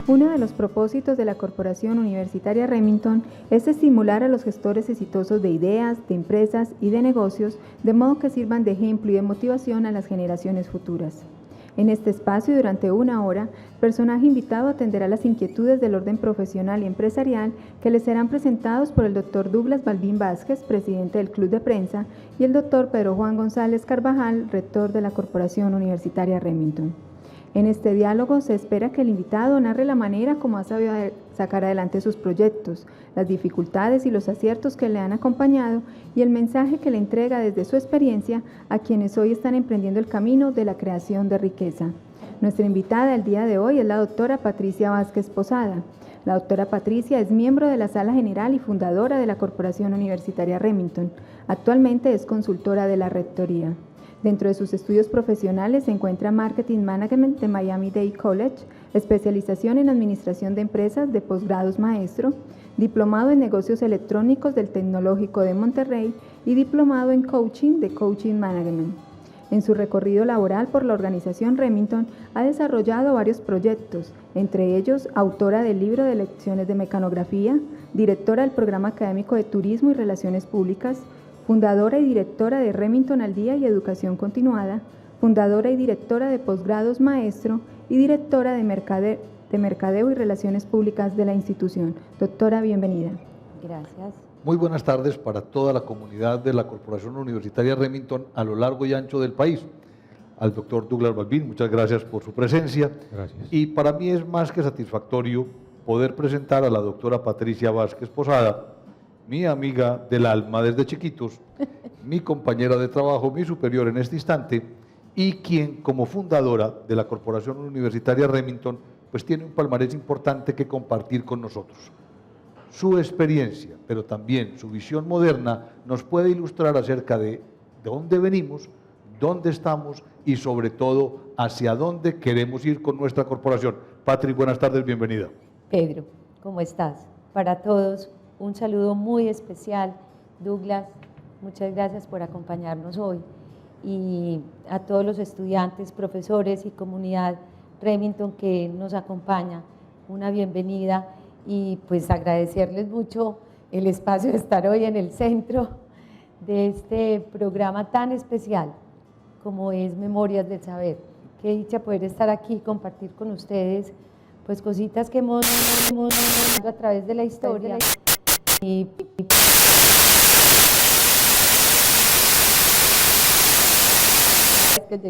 Uno de los propósitos de la Corporación Universitaria Remington es estimular a los gestores exitosos de ideas, de empresas y de negocios, de modo que sirvan de ejemplo y de motivación a las generaciones futuras. En este espacio, durante una hora, el personaje invitado atenderá las inquietudes del orden profesional y empresarial que les serán presentados por el Dr. Douglas Balbín Vázquez, presidente del Club de Prensa, y el Dr. Pedro Juan González Carvajal, rector de la Corporación Universitaria Remington. En este diálogo se espera que el invitado narre la manera como ha sabido sacar adelante sus proyectos, las dificultades y los aciertos que le han acompañado y el mensaje que le entrega desde su experiencia a quienes hoy están emprendiendo el camino de la creación de riqueza. Nuestra invitada el día de hoy es la doctora Patricia Vázquez Posada. La doctora Patricia es miembro de la Sala General y fundadora de la Corporación Universitaria Remington. Actualmente es consultora de la Rectoría. Dentro de sus estudios profesionales se encuentra Marketing Management de Miami-Dade College, especialización en Administración de Empresas de posgrados maestro, diplomado en Negocios Electrónicos del Tecnológico de Monterrey y diplomado en Coaching de Coaching Management. En su recorrido laboral por la organización Remington ha desarrollado varios proyectos, entre ellos autora del libro de lecciones de mecanografía, directora del programa académico de Turismo y Relaciones Públicas, fundadora y directora de Remington al Día y Educación Continuada, fundadora y directora de Posgrados Maestro y directora de Mercadeo y Relaciones Públicas de la institución. Doctora, bienvenida. Gracias. Muy buenas tardes para toda la comunidad de la Corporación Universitaria Remington a lo largo y ancho del país. Al doctor Douglas Balbín, muchas gracias por su presencia. Gracias. Y para mí es más que satisfactorio poder presentar a la doctora Patricia Vázquez Posada, mi amiga del alma desde chiquitos, mi compañera de trabajo, mi superior en este instante, y quien como fundadora de la Corporación Universitaria Remington, pues tiene un palmarés importante que compartir con nosotros. Su experiencia, pero también su visión moderna, nos puede ilustrar acerca de dónde venimos, dónde estamos y sobre todo hacia dónde queremos ir con nuestra corporación. Patri, buenas tardes, bienvenida. Pedro, ¿cómo estás? Para todos, un saludo muy especial. Douglas, muchas gracias por acompañarnos hoy. Y a todos los estudiantes, profesores y comunidad Remington que nos acompaña, una bienvenida y pues agradecerles mucho el espacio de estar hoy en el centro de este programa tan especial como es Memorias del Saber. Qué dicha poder estar aquí y compartir con ustedes pues cositas que hemos a través de la historia.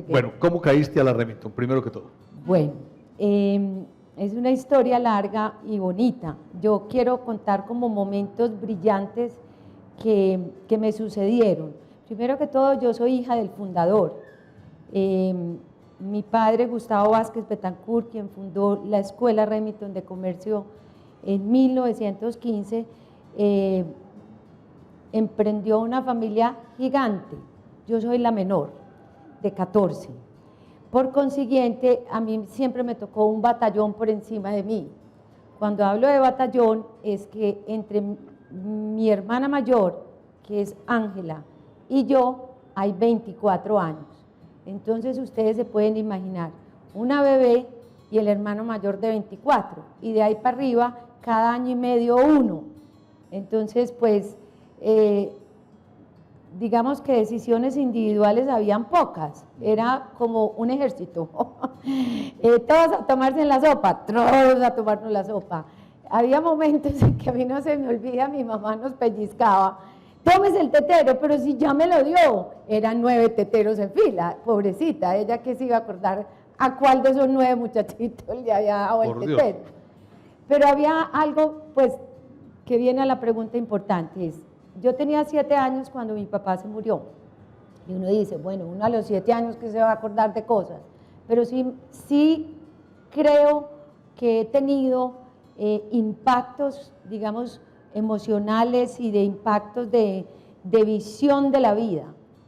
Bueno, ¿cómo caíste a la Remington, primero que todo? Bueno, es una historia larga y bonita. Yo quiero contar como momentos brillantes que me sucedieron. Primero que todo, yo soy hija del fundador. Mi padre, Gustavo Vázquez Betancourt, quien fundó la Escuela Remington de Comercio en 1915, emprendió una familia gigante. Yo soy la menor de 14. Por consiguiente, a mí siempre me tocó un batallón por encima de mí. Cuando hablo de batallón, es que entre mi hermana mayor, que es Ángela, y yo, hay 24 años. Entonces, ustedes se pueden imaginar, una bebé y el hermano mayor de 24, y de ahí para arriba, cada año y medio uno. Entonces, pues, digamos que decisiones individuales habían pocas, era como un ejército. Todos a tomarse la sopa, todos a tomarnos la sopa. Había momentos en que a mí no se me olvida, mi mamá nos pellizcaba, tómese el tetero, pero si ya me lo dio, eran 9 teteros en fila, pobrecita, ella que se iba a acordar a cuál de esos 9 muchachitos le había dado el tetero. Pero había algo, pues, que viene a la pregunta importante, es, yo tenía 7 años cuando mi papá se murió, y uno dice, bueno, uno a los 7 años que se va a acordar de cosas, pero sí creo que he tenido impactos, digamos, emocionales y de impactos de visión de la vida,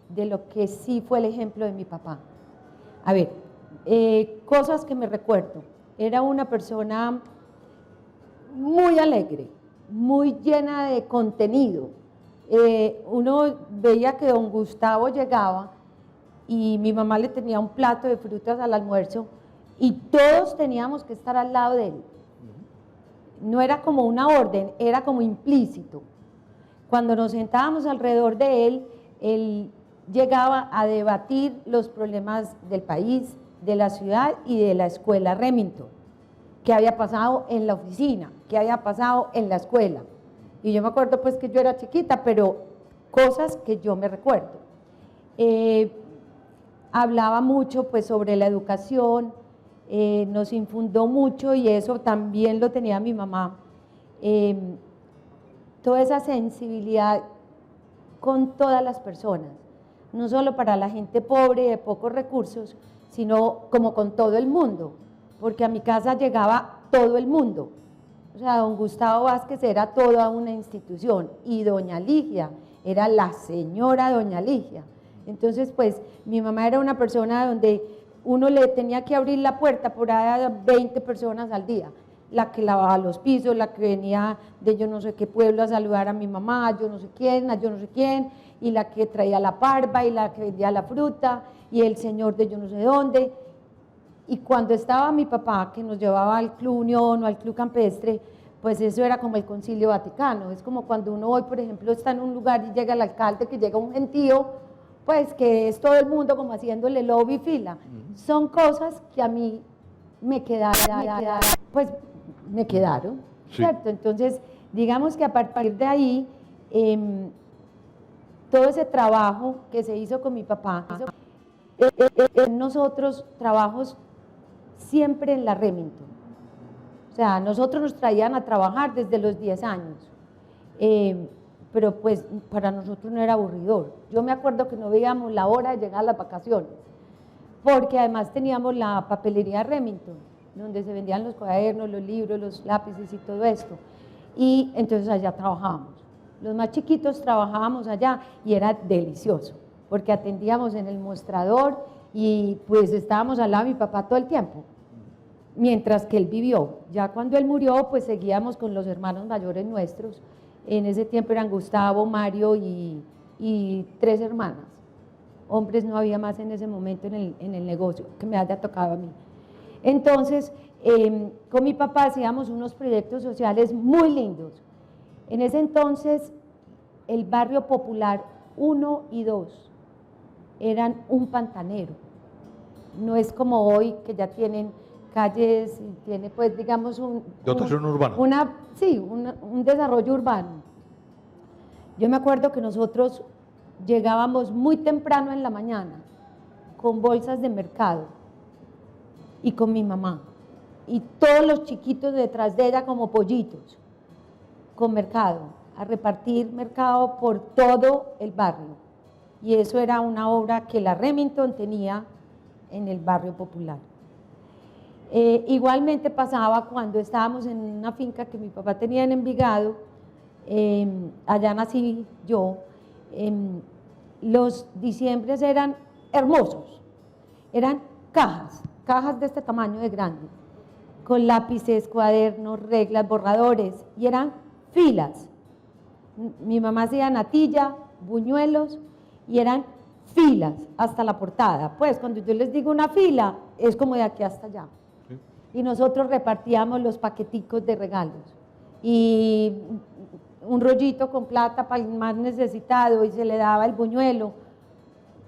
de lo que sí fue el ejemplo de mi papá. A ver, cosas que me recuerdo, era una persona muy alegre, muy llena de contenido. Uno veía que don Gustavo llegaba y mi mamá le tenía un plato de frutas al almuerzo y todos teníamos que estar al lado de él. no era como una orden, era como implícito. Cuando nos sentábamos alrededor de él llegaba a debatir los problemas del país, de la ciudad y de la escuela Remington, qué había pasado en la oficina, qué había pasado en la escuela. Y yo me acuerdo pues que yo era chiquita, pero cosas que yo me recuerdo. Hablaba mucho pues sobre la educación, nos infundó mucho, y eso también lo tenía mi mamá, toda esa sensibilidad con todas las personas, no solo para la gente pobre de pocos recursos, sino como con todo el mundo, porque a mi casa llegaba todo el mundo. O sea, don Gustavo Vázquez era toda una institución, y doña Ligia era la señora doña Ligia. Entonces, pues, mi mamá era una persona donde uno le tenía que abrir la puerta por ahí a 20 personas al día, la que lavaba los pisos, la que venía de yo no sé qué pueblo a saludar a mi mamá, yo no sé quién, a yo no sé quién, y la que traía la parva, y la que vendía la fruta, y el señor de yo no sé dónde. Y cuando estaba mi papá, que nos llevaba al Club Unión o al Club Campestre, pues eso era como el Concilio Vaticano. Es como cuando uno hoy, por ejemplo, está en un lugar y llega el alcalde, que llega un gentío, pues que es todo el mundo como haciéndole lobby y fila. Son cosas que a mí me quedaron, Sí. ¿cierto? Entonces, digamos que a partir de ahí, todo ese trabajo que se hizo con mi papá, nosotros trabajos siempre en la Remington. O sea, nosotros nos traían a trabajar desde los 10 años, pero pues para nosotros no era aburridor. Yo me acuerdo que no veíamos la hora de llegar a las vacaciones, porque además teníamos la papelería Remington, donde se vendían los cuadernos, los libros, los lápices y todo esto, y entonces allá trabajábamos. Los más chiquitos trabajábamos allá y era delicioso, porque atendíamos en el mostrador y pues estábamos al lado de mi papá todo el tiempo, mientras que él vivió. Ya cuando él murió, pues seguíamos con los hermanos mayores nuestros. En ese tiempo eran Gustavo, Mario y 3 hermanas. Hombres no había más en ese momento en el negocio, que me haya tocado a mí. Entonces, con mi papá hacíamos unos proyectos sociales muy lindos. En ese entonces, el barrio popular 1 y 2 eran un pantanero. No es como hoy, que ya tienen calles, y tiene pues digamos dotación urbana. Un desarrollo urbano. Yo me acuerdo que nosotros llegábamos muy temprano en la mañana con bolsas de mercado y con mi mamá, y todos los chiquitos detrás de ella como pollitos con mercado, a repartir mercado por todo el barrio. Y eso era una obra que la Remington tenía en el barrio popular. Igualmente pasaba cuando estábamos en una finca que mi papá tenía en Envigado, allá nací yo. Los diciembres eran hermosos, eran cajas de este tamaño de grande, con lápices, cuadernos, reglas, borradores, y eran filas. Mi mamá hacía natilla, buñuelos, y eran filas hasta la portada. Pues cuando yo les digo una fila, es como de aquí hasta allá. Sí. Y nosotros repartíamos los paqueticos de regalos, y un rollito con plata para el más necesitado, y se le daba el buñuelo,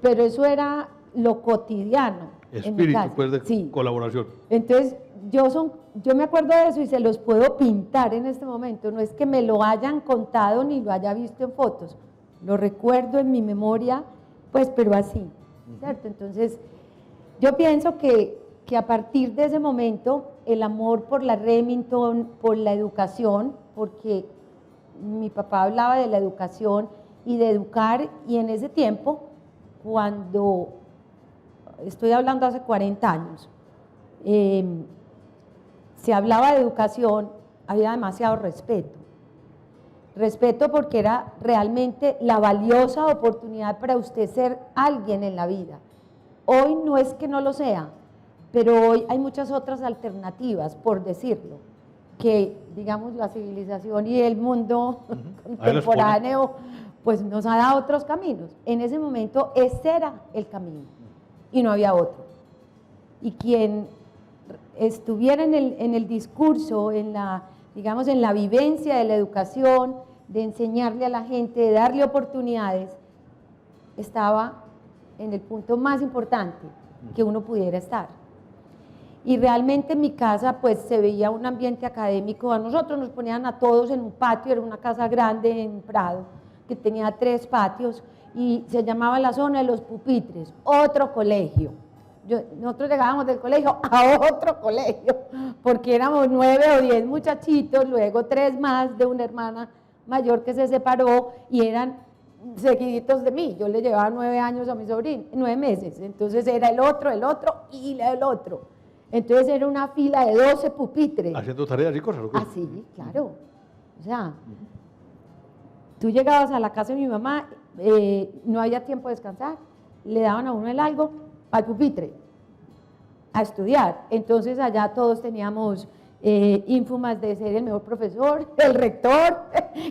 pero eso era lo cotidiano. Espíritu pues de colaboración. Entonces yo me acuerdo de eso y se los puedo pintar en este momento. No es que me lo hayan contado ni lo haya visto en fotos, lo recuerdo en mi memoria, pues, pero así, ¿cierto? Entonces yo pienso que a partir de ese momento el amor por la Remington, por la educación, porque mi papá hablaba de la educación y de educar, y en ese tiempo, cuando estoy hablando hace 40 años, se hablaba de educación, había demasiado respeto. Respeto porque era realmente la valiosa oportunidad para usted ser alguien en la vida. Hoy no es que no lo sea, pero hoy hay muchas otras alternativas, por decirlo, que digamos la civilización y el mundo contemporáneo pues nos ha dado otros caminos. En ese momento ese era el camino y no había otro. Y quien estuviera en el discurso, en la digamos, en la vivencia de la educación, de enseñarle a la gente, de darle oportunidades, estaba en el punto más importante que uno pudiera estar. Y realmente en mi casa pues se veía un ambiente académico. A nosotros nos ponían a todos en un patio, era una casa grande en Prado, que tenía 3 patios, y se llamaba la zona de los pupitres, otro colegio. Nosotros llegábamos del colegio a otro colegio, porque éramos 9 o 10 muchachitos, luego 3 más de una hermana mayor que se separó, y eran seguiditos de mí. Yo le llevaba 9 años a mi sobrino, 9 meses, entonces era el otro y el otro. Entonces era una fila de 12 pupitres. ¿Haciendo tareas y cosas? ¿O qué? Ah, sí, claro. O sea, tú llegabas a la casa de mi mamá, no había tiempo de descansar, le daban a uno el algo al pupitre a estudiar. Entonces allá todos teníamos ínfumas de ser el mejor profesor, el rector,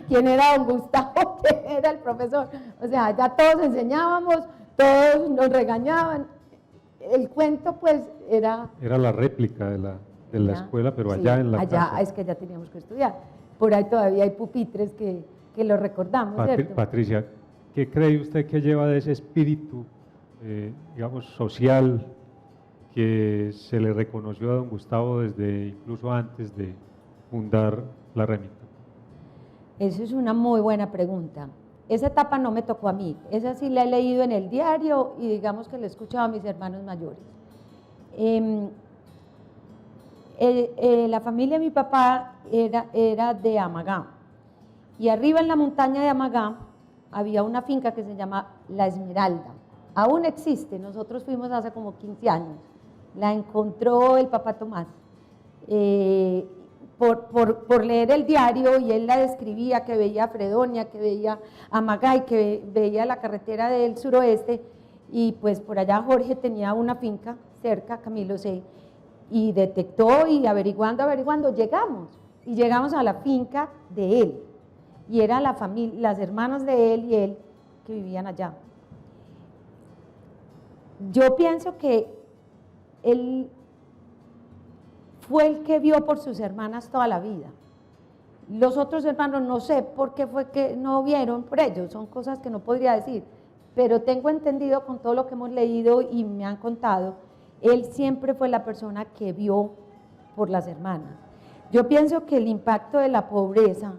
quién era don Gustavo, quién era el profesor. O sea, allá todos enseñábamos, todos nos regañaban. El cuento pues era... Era la réplica de la escuela, pero allá sí, en la allá casa. es que ya teníamos que estudiar. Por ahí todavía hay pupitres que lo recordamos, ¿cierto? Patricia, ¿qué cree usted que lleva de ese espíritu, digamos, social que se le reconoció a don Gustavo desde incluso antes de fundar la Remington? Esa es una muy buena pregunta. Esa etapa no me tocó a mí, esa sí la he leído en el diario y digamos que la he escuchado a mis hermanos mayores. La familia de mi papá era de Amagá, y arriba en la montaña de Amagá había una finca que se llama La Esmeralda. Aún existe, nosotros fuimos hace como 15 años, la encontró el papá Tomás. Por leer el diario, y él la describía, que veía a Fredonia, que veía a Magay, que veía la carretera del suroeste, y pues por allá Jorge tenía una finca cerca, Camilo C., y detectó, y averiguando, llegamos a la finca de él, y era la familia, las hermanas de él y él que vivían allá. Yo pienso que él fue el que vio por sus hermanas toda la vida. Los otros hermanos no sé por qué fue que no vieron por ellos, son cosas que no podría decir, pero tengo entendido con todo lo que hemos leído y me han contado, él siempre fue la persona que vio por las hermanas. Yo pienso que el impacto de la pobreza,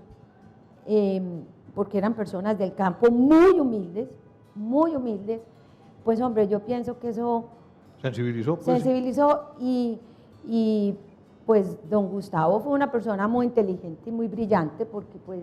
porque eran personas del campo muy humildes, pues hombre, yo pienso que eso ¿Sensibilizó? Pues, sensibilizó y pues don Gustavo fue una persona muy inteligente y muy brillante, porque pues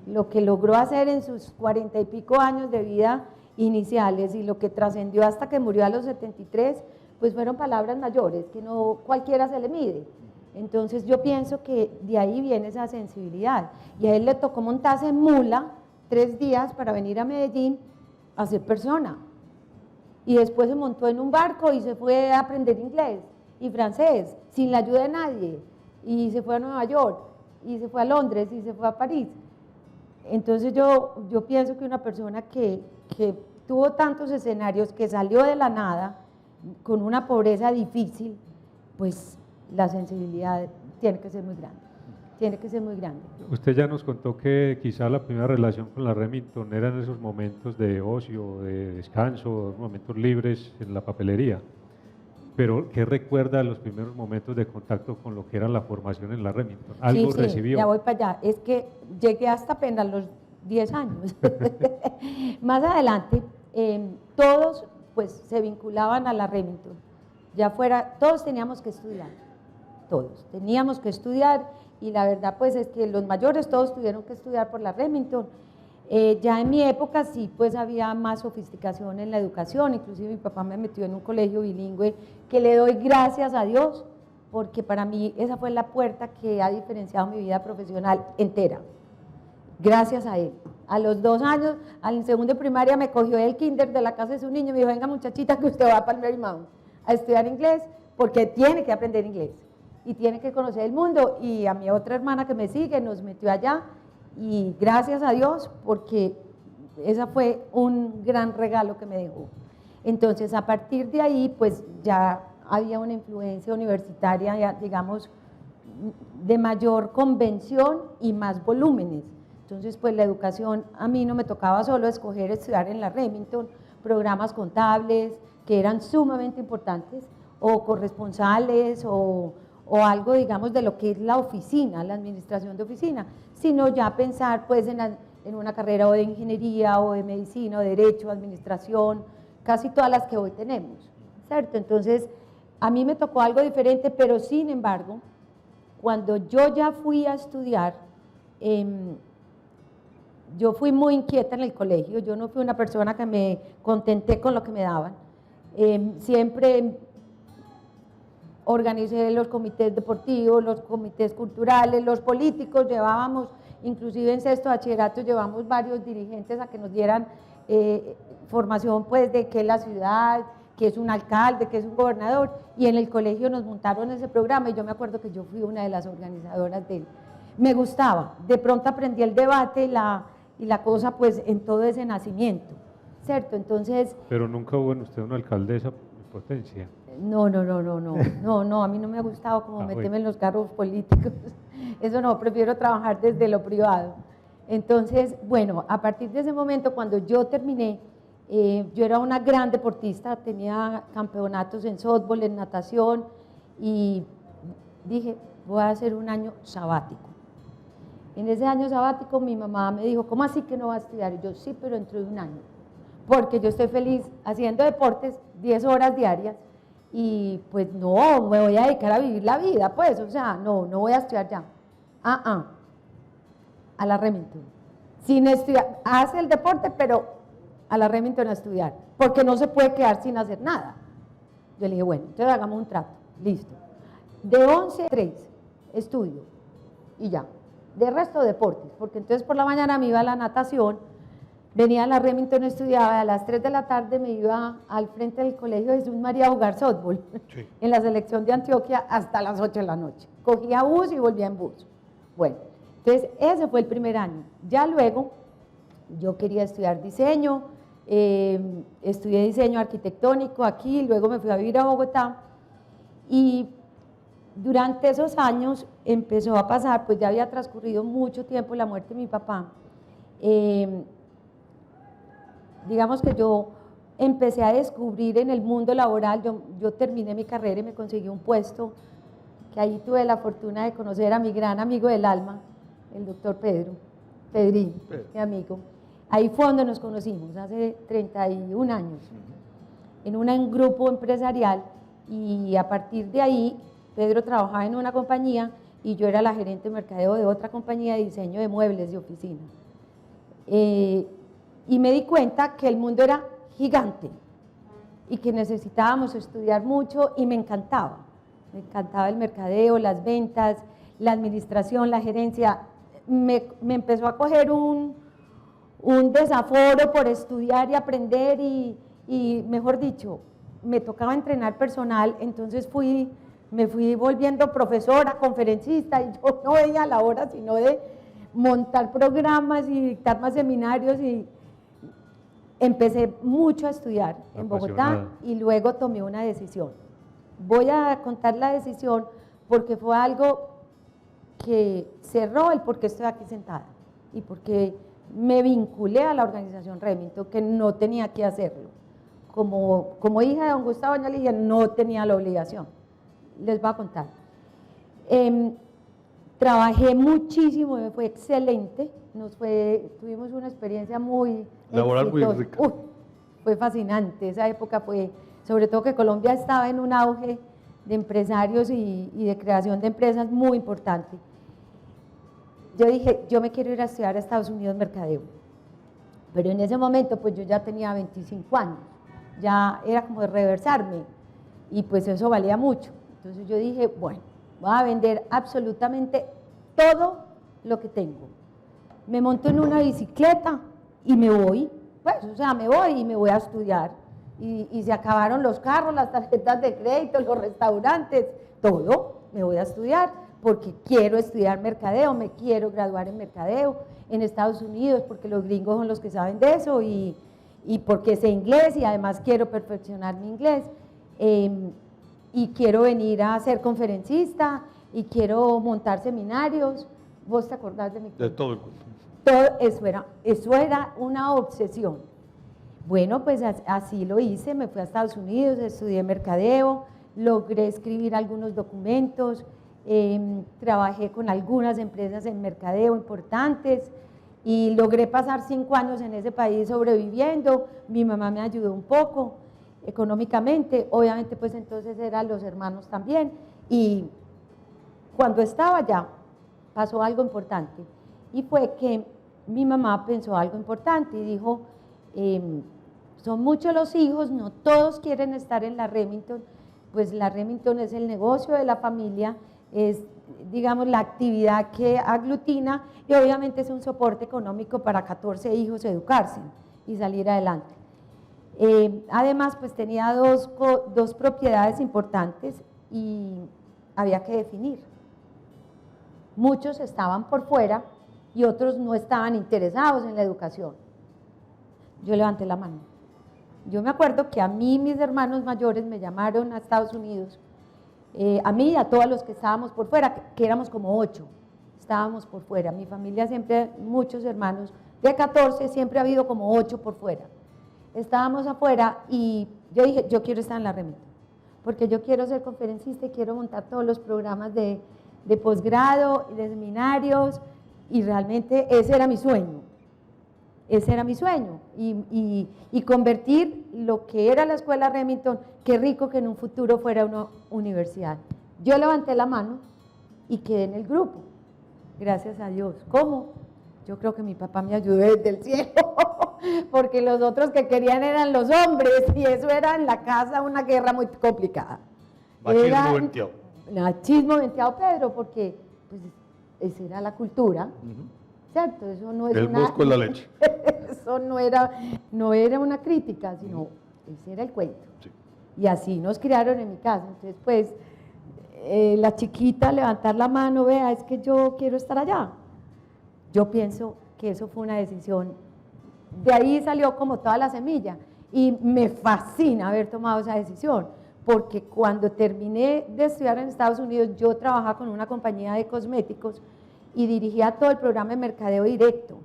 lo que logró hacer en sus 40 y pico años de vida iniciales y lo que trascendió hasta que murió a los 73, pues fueron palabras mayores que no cualquiera se le mide. Entonces yo pienso que de ahí viene esa sensibilidad, y a él le tocó montarse en mula 3 días para venir a Medellín a ser persona, y después se montó en un barco y se fue a aprender inglés y francés, sin la ayuda de nadie, y se fue a Nueva York, y se fue a Londres, y se fue a París. Entonces yo pienso que una persona que tuvo tantos escenarios, que salió de la nada, con una pobreza difícil, pues la sensibilidad tiene que ser muy grande. Usted ya nos contó que quizá la primera relación con la Remington eran esos momentos de ocio, de descanso, momentos libres en la papelería. Pero, ¿qué recuerda de los primeros momentos de contacto con lo que era la formación en la Remington? ¿Algo sí, recibió? Ya voy para allá. Es que llegué hasta apenas los 10 años. Más adelante, todos pues se vinculaban a la Remington. Ya fuera, todos teníamos que estudiar. Y la verdad pues es que los mayores todos tuvieron que estudiar por la Remington. Ya en mi época sí pues había más sofisticación en la educación, inclusive mi papá me metió en un colegio bilingüe, que le doy gracias a Dios, porque para mí esa fue la puerta que ha diferenciado mi vida profesional entera, gracias a él. A los 2 años, al segundo de primaria, me cogió el kinder de la casa de su niño y me dijo: venga muchachita, que usted va para el Marymount a estudiar inglés, porque tiene que aprender inglés y tiene que conocer el mundo. Y a mi otra hermana que me sigue nos metió allá, y gracias a Dios, porque ese fue un gran regalo que me dejó. Entonces a partir de ahí pues ya había una influencia universitaria, ya, digamos, de mayor convención y más volúmenes. Entonces, pues la educación, a mí no me tocaba solo escoger estudiar en la Remington, programas contables que eran sumamente importantes, o corresponsales, o algo, digamos, de lo que es la oficina, la administración de oficina, sino ya pensar pues en una carrera o de ingeniería, o de medicina, o de derecho, administración, casi todas las que hoy tenemos, ¿cierto? Entonces, a mí me tocó algo diferente, pero sin embargo, cuando yo ya fui a estudiar, yo fui muy inquieta en el colegio, yo no fui una persona que me contenté con lo que me daban, siempre organicé los comités deportivos, los comités culturales, los políticos, llevábamos, inclusive en sexto bachillerato, llevamos varios dirigentes a que nos dieran formación pues de qué es la ciudad, qué es un alcalde, qué es un gobernador, y en el colegio nos montaron ese programa, y yo me acuerdo que yo fui una de las organizadoras de él. Me gustaba, de pronto aprendí el debate y la cosa pues en todo ese nacimiento, ¿cierto? Entonces… Pero nunca hubo en usted una alcaldesa en potencia. No, a mí no me ha gustado como meterme bueno. en los cargos políticos, eso no, prefiero trabajar desde lo privado. Entonces, bueno, a partir de ese momento, cuando yo terminé, yo era una gran deportista, tenía campeonatos en softball, en natación, y dije, voy a hacer un año sabático. En ese año sabático mi mamá me dijo, ¿cómo así que no va a estudiar? Y yo, sí, pero dentro de un año, porque yo estoy feliz haciendo deportes 10 horas diarias, y pues no, me voy a dedicar a vivir la vida, pues, o sea, no voy a estudiar ya. A la Remington. Sin estudiar, hace el deporte, pero a la Remington a estudiar, porque no se puede quedar sin hacer nada. Yo le dije, bueno, entonces hagamos un trato, listo. De 11 a 3, estudio, y ya. De resto, deportes, porque entonces por la mañana me iba a la natación, venía a la Remington, estudiaba, y a las 3 de la tarde me iba al frente del colegio Jesús María a jugar softball, sí, en la selección de Antioquia hasta las 8 de la noche. Cogía bus y volvía en bus. Bueno, entonces ese fue el primer año. Ya luego yo quería estudiar diseño, estudié diseño arquitectónico aquí, luego me fui a vivir a Bogotá, y durante esos años empezó a pasar, pues ya había transcurrido mucho tiempo la muerte de mi papá. Digamos que yo empecé a descubrir en el mundo laboral, yo terminé mi carrera y me conseguí un puesto, que ahí tuve la fortuna de conocer a mi gran amigo del alma, el doctor Pedrín, mi amigo. Ahí fue donde nos conocimos, hace 31 años, en un grupo empresarial, y a partir de ahí, Pedro trabajaba en una compañía y yo era la gerente de mercadeo de otra compañía de diseño de muebles de oficina. Y me di cuenta que el mundo era gigante y que necesitábamos estudiar mucho, y me encantaba el mercadeo, las ventas, la administración, la gerencia. Me empezó a coger un desaforo por estudiar y aprender, y mejor dicho, me tocaba entrenar personal, entonces me fui volviendo profesora, conferencista, y yo no veía la hora sino de montar programas y dictar más seminarios, y empecé mucho a estudiar en Bogotá, y luego tomé una decisión. Voy a contar la decisión porque fue algo que cerró el por qué estoy aquí sentada, y porque me vinculé a la organización Remington, que no tenía que hacerlo. Como hija de don Gustavo Añalilla no tenía la obligación. Les voy a contar. Trabajé muchísimo, me fue excelente, tuvimos una experiencia muy laboral exitosa. muy rica. Fue fascinante, esa época fue, sobre todo que Colombia estaba en un auge de empresarios y de creación de empresas muy importante. Yo dije, yo me quiero ir a estudiar a Estados Unidos mercadeo, pero en ese momento pues yo ya tenía 25 años, ya era como de reversarme, y pues eso valía mucho. Entonces yo dije, bueno, voy a vender absolutamente todo lo que tengo. Me monto en una bicicleta y me voy, pues, o sea, me voy y me voy a estudiar. Y se acabaron los carros, las tarjetas de crédito, los restaurantes, todo, me voy a estudiar, porque quiero estudiar mercadeo, me quiero graduar en mercadeo en Estados Unidos, porque los gringos son los que saben de eso, y porque sé inglés, y además quiero perfeccionar mi inglés. Y quiero venir a ser conferencista, y quiero montar seminarios. ¿Vos te acordás de mi De todo el mundo. Todo eso era una obsesión. Bueno, pues así lo hice, me fui a Estados Unidos, estudié mercadeo, logré escribir algunos documentos, trabajé con algunas empresas en mercadeo importantes y logré pasar 5 años en ese país sobreviviendo. Mi mamá me ayudó un poco económicamente, obviamente pues entonces eran los hermanos también, y cuando estaba allá pasó algo importante y fue que mi mamá pensó algo importante y dijo, son muchos los hijos, no todos quieren estar en la Remington, pues la Remington es el negocio de la familia, es, digamos, la actividad que aglutina y obviamente es un soporte económico para 14 hijos educarse y salir adelante. Además, pues tenía dos propiedades importantes y había que definir. Muchos estaban por fuera y otros no estaban interesados en la educación. Yo levanté la mano. Yo me acuerdo que a mí mis hermanos mayores me llamaron a Estados Unidos, a mí y a todos los que estábamos por fuera, que éramos como 8, estábamos por fuera. Mi familia siempre, muchos hermanos, de 14 siempre ha habido como 8 por fuera. Estábamos afuera y yo dije, yo quiero estar en la Remington, porque yo quiero ser conferencista y quiero montar todos los programas de posgrado y de seminarios, y realmente ese era mi sueño. Ese era mi sueño, y convertir lo que era la escuela Remington, qué rico que en un futuro fuera una universidad. Yo levanté la mano y quedé en el grupo, gracias a Dios. ¿Cómo? Yo creo que mi papá me ayudó desde el cielo, porque los otros que querían eran los hombres, y eso era en la casa una guerra muy complicada. Machismo venteado. Machismo venteado, Pedro, porque pues, esa era la cultura. ¿Cierto? Eso no es el musco en la leche. Eso no era una crítica, sino ese era el cuento. Sí. Y así nos criaron en mi casa. Entonces, pues, la chiquita levantar la mano, vea, es que yo quiero estar allá. Yo pienso que eso fue una decisión. De ahí salió como toda la semilla. Y me fascina haber tomado esa decisión, porque cuando terminé de estudiar en Estados Unidos, yo trabajaba con una compañía de cosméticos y dirigía todo el programa de mercadeo directo.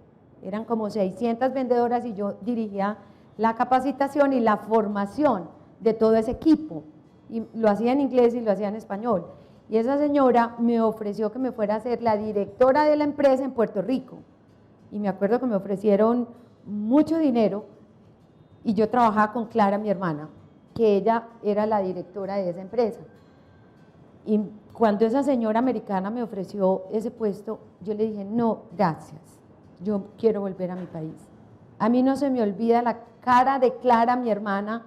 Eran como 600 vendedoras y yo dirigía la capacitación y la formación de todo ese equipo. Y lo hacía en inglés y lo hacía en español. Y esa señora me ofreció que me fuera a ser la directora de la empresa en Puerto Rico. Y me acuerdo que me ofrecieron mucho dinero y yo trabajaba con Clara, mi hermana, que ella era la directora de esa empresa. Y cuando esa señora americana me ofreció ese puesto, yo le dije, no, gracias, yo quiero volver a mi país. A mí no se me olvida la cara de Clara, mi hermana,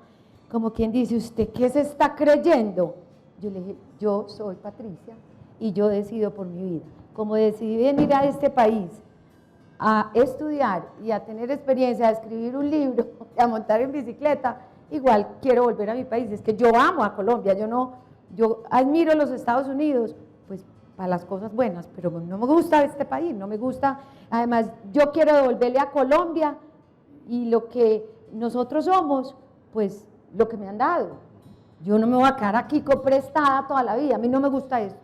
como quien dice, ¿usted qué se está creyendo? Yo le dije, yo soy Patricia y yo decido por mi vida. Como decidí venir a este país a estudiar y a tener experiencia, a escribir un libro, a montar en bicicleta, igual quiero volver a mi país. Es que yo amo a Colombia, yo admiro los Estados Unidos, pues para las cosas buenas, pero no me gusta este país, no me gusta. Además, yo quiero devolverle a Colombia y lo que nosotros somos, pues lo que me han dado. Yo no me voy a quedar aquí prestada toda la vida, a mí no me gusta esto.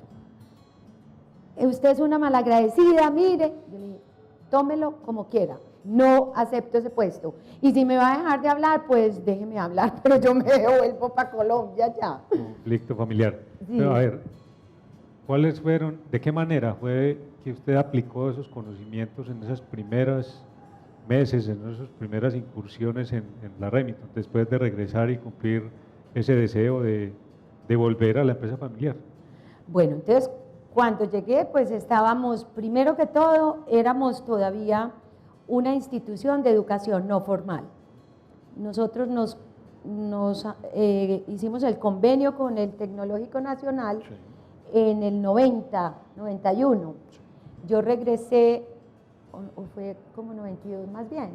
Usted es una malagradecida, mire. Yo le dije, tómelo como quiera, no acepto ese puesto. Y si me va a dejar de hablar, pues déjeme hablar, pero yo me devuelvo para Colombia ya. Conflicto familiar. Sí. Pero a ver, ¿cuáles fueron, de qué manera fue que usted aplicó esos conocimientos en esas primeras meses, en esas primeras incursiones en la Remington, después de regresar y cumplir ese deseo de volver a la empresa familiar? Bueno, entonces cuando llegué, pues estábamos, primero que todo, éramos todavía una institución de educación no formal. Nosotros hicimos el convenio con el Tecnológico Nacional en el 90, 91. Yo regresé, o fue como 92 más bien,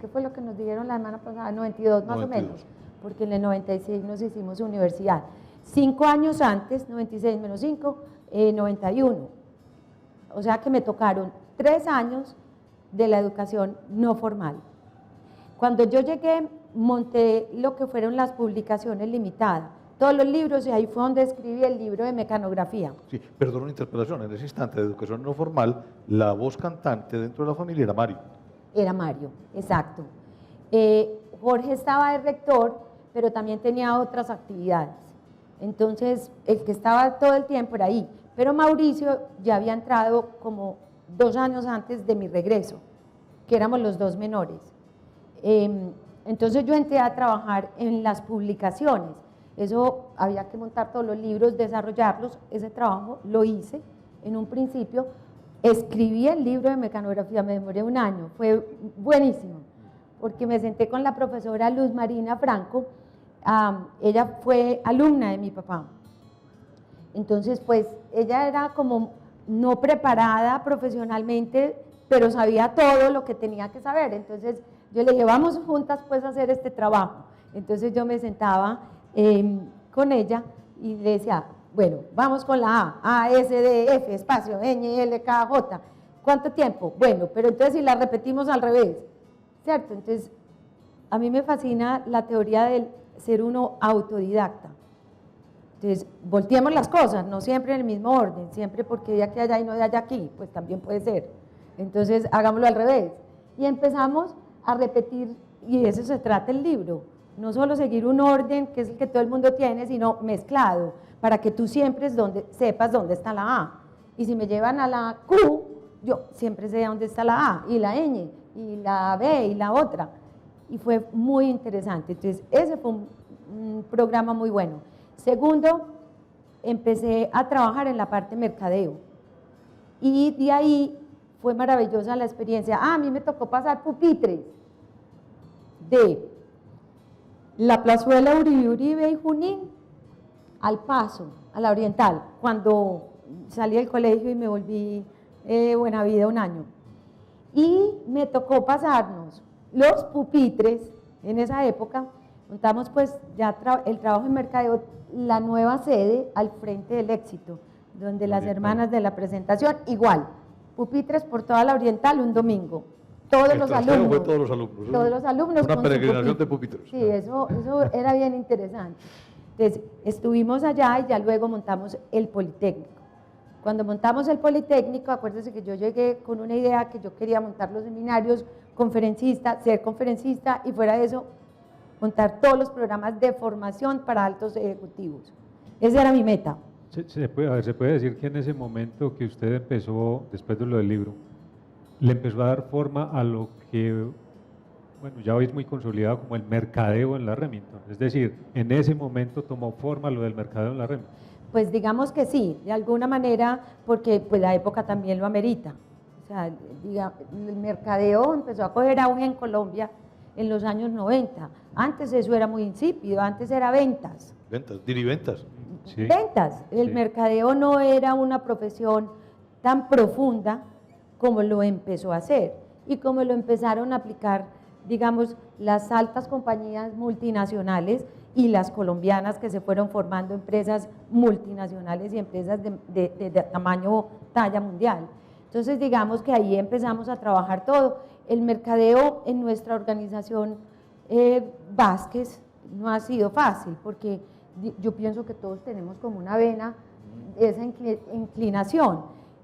¿qué fue lo que nos dijeron la semana pasada? 92 más 92. O menos, porque en el 96 nos hicimos universidad. 5 años antes, 96 menos 5, 91. O sea que me tocaron 3 años de la educación no formal. Cuando yo llegué, monté lo que fueron las publicaciones limitadas. todos los libros, y ahí fue donde escribí el libro de mecanografía. Sí, perdón una interpelación, en ese instante de educación no formal, la voz cantante dentro de la familia era Mario. Era Mario, exacto. Jorge estaba de rector, pero también tenía otras actividades. Entonces, el que estaba todo el tiempo era ahí. Pero Mauricio ya había entrado como 2 años antes de mi regreso, que éramos los 2 menores. Entonces yo entré a trabajar en las publicaciones. Eso había que montar todos los libros, desarrollarlos. Ese trabajo lo hice en un principio. Escribí el libro de mecanografía, me demoré 1 año, fue buenísimo, porque me senté con la profesora Luz Marina Franco. Ella fue alumna de mi papá. Entonces, pues, ella era como no preparada profesionalmente, pero sabía todo lo que tenía que saber. Entonces, yo le dije, vamos juntas pues a hacer este trabajo. Entonces, yo me sentaba con ella y le decía, bueno, vamos con la A, S, D, F, espacio, Ñ, L, K, J. ¿Cuánto tiempo? Bueno, pero entonces si la repetimos al revés, ¿cierto? Entonces, a mí me fascina la teoría del ser uno autodidacta. Entonces, volteemos las cosas, no siempre en el mismo orden, siempre porque de aquí a allá y no de allá aquí, pues también puede ser. Entonces, hagámoslo al revés. Y empezamos a repetir, y de eso se trata el libro. No solo seguir un orden, que es el que todo el mundo tiene, sino mezclado, para que tú siempre sepas dónde está la A. Y si me llevan a la Q, yo siempre sé dónde está la A, y la Ñ, y la B, y la otra. Y fue muy interesante. Entonces, ese fue un programa muy bueno. Segundo, empecé a trabajar en la parte mercadeo. Y de ahí fue maravillosa la experiencia. A mí me tocó pasar pupitres de la plazuela Uribe y Junín al Paso, a la Oriental, cuando salí del colegio y me volví Buena Vida 1 año. Y me tocó pasarnos los pupitres en esa época. Montamos pues ya el trabajo en mercadeo, la nueva sede al frente del Éxito, donde las hermanas de la presentación, igual, pupitres por toda la Oriental un domingo. Todos los alumnos. Fue todos los alumnos. Todos los alumnos. Una peregrinación de pupitres. Sí, eso era bien interesante. Entonces, estuvimos allá y ya luego montamos el Politécnico. Cuando montamos el Politécnico, acuérdense que yo llegué con una idea que yo quería montar los seminarios, ser conferencista y fuera de eso, montar todos los programas de formación para altos ejecutivos. Esa era mi meta. Se puede decir que en ese momento que usted empezó, después de lo del libro, le empezó a dar forma a lo que, bueno, ya hoy es muy consolidado como el mercadeo en la Remington. Es decir, en ese momento tomó forma lo del mercadeo en la Remington. Pues digamos que sí, de alguna manera, porque pues la época también lo amerita. O sea, el mercadeo empezó a coger auge en Colombia en los años 90. Antes eso era muy insípido, antes era ventas. Ventas, diriventas. Sí. Ventas. El mercadeo no era una profesión tan profunda como lo empezó a hacer y como lo empezaron a aplicar, digamos, las altas compañías multinacionales y las colombianas que se fueron formando empresas multinacionales y empresas de tamaño, talla mundial. Entonces, digamos que ahí empezamos a trabajar todo. El mercadeo en nuestra organización Vázquez no ha sido fácil, porque yo pienso que todos tenemos como una vena, esa inclinación.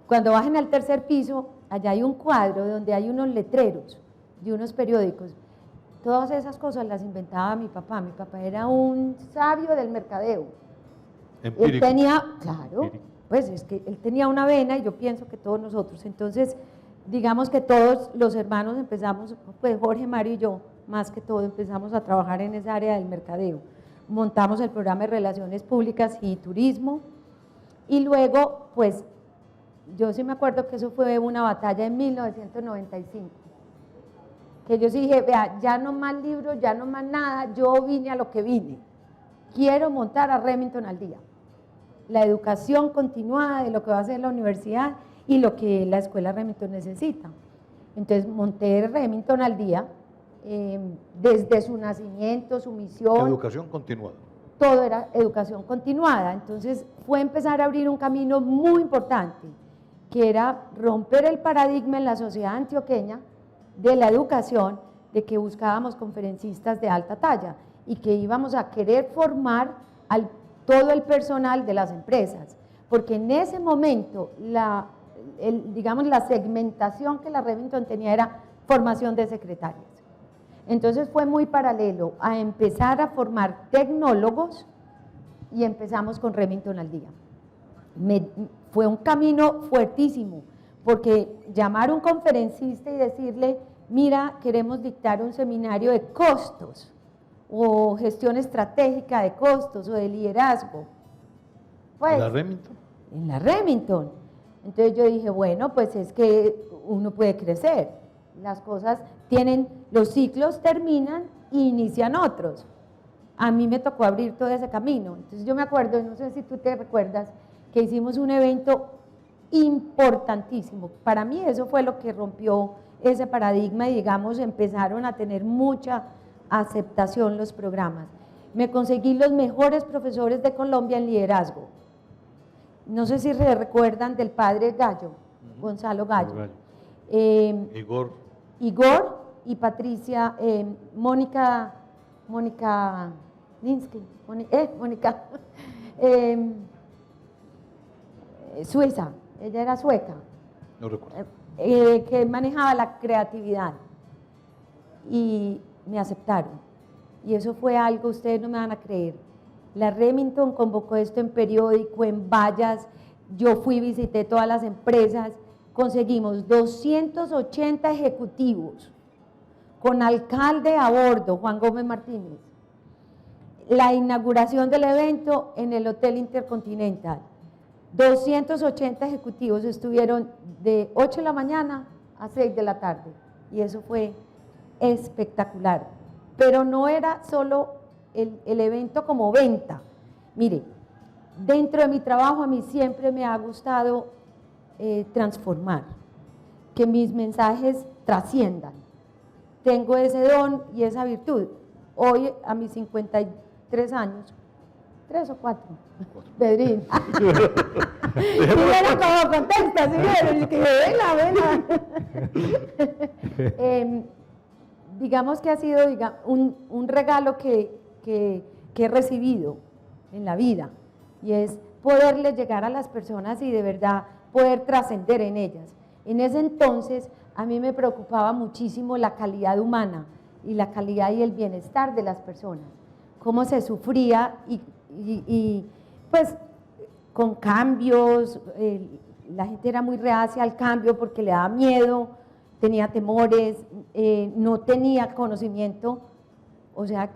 Cuando bajen al 3er piso, allá hay un cuadro donde hay unos letreros de unos periódicos. Todas esas cosas las inventaba mi papá. Mi papá era un sabio del mercadeo. Empírico. Él tenía, claro, pues es que él tenía una vena y yo pienso que todos nosotros. Entonces, digamos que todos los hermanos empezamos, pues Jorge, Mario y yo, más que todo, empezamos a trabajar en esa área del mercadeo. Montamos el programa de Relaciones Públicas y Turismo y luego, pues, yo sí me acuerdo que eso fue una batalla en 1995. Que yo sí dije, vea, ya no más libros, ya no más nada, yo vine a lo que vine. Quiero montar a Remington al día. La educación continuada de lo que va a ser la universidad y lo que la escuela Remington necesita. Entonces monté Remington al día, desde su nacimiento, su misión. Educación continuada. Todo era educación continuada. Entonces fue empezar a abrir un camino muy importante, que era romper el paradigma en la sociedad antioqueña de la educación, de que buscábamos conferencistas de alta talla y que íbamos a querer formar al todo el personal de las empresas, porque en ese momento digamos, la segmentación que la Remington tenía era formación de secretarias. Entonces fue muy paralelo a empezar a formar tecnólogos y empezamos con Remington al día. Fue un camino fuertísimo, porque llamar a un conferencista y decirle, mira, queremos dictar un seminario de costos, o gestión estratégica de costos, o de liderazgo. Pues, ¿En la Remington? En la Remington. Entonces yo dije, bueno, pues es que uno puede crecer. Las cosas los ciclos terminan y inician otros. A mí me tocó abrir todo ese camino. Entonces yo me acuerdo, no sé si tú te recuerdas, que hicimos un evento importantísimo. Para mí eso fue lo que rompió ese paradigma y, digamos, empezaron a tener mucha aceptación los programas. Me conseguí los mejores profesores de Colombia en liderazgo. No sé si recuerdan del padre Gallo, Gonzalo Gallo. Igor y Patricia, Mónica Linsky, Mónica Suiza, ella era sueca. No recuerdo. Que manejaba la creatividad y me aceptaron, y eso fue algo, ustedes no me van a creer. La Remington convocó esto en periódico, en vallas, yo fui, visité todas las empresas, conseguimos 280 ejecutivos con alcalde a bordo, Juan Gómez Martínez. La inauguración del evento en el Hotel Intercontinental. 280 ejecutivos estuvieron de 8 de la mañana a 6 de la tarde, y eso fue espectacular. Pero no era solo el evento como venta. Mire, dentro de mi trabajo a mí siempre me ha gustado transformar, que mis mensajes trasciendan. Tengo ese don y esa virtud. Hoy, a mis 53 años, 3 o 4, Pedrín. Y era como contesta, ¿sí vieron? Y que venga. Digamos que ha sido un regalo que he recibido en la vida, y es poderle llegar a las personas y de verdad poder trascender en ellas. En ese entonces a mí me preocupaba muchísimo la calidad humana y la calidad y el bienestar de las personas, cómo se sufría y pues con cambios, la gente era muy reacia al cambio porque le daba miedo, tenía temores, no tenía conocimiento. O sea,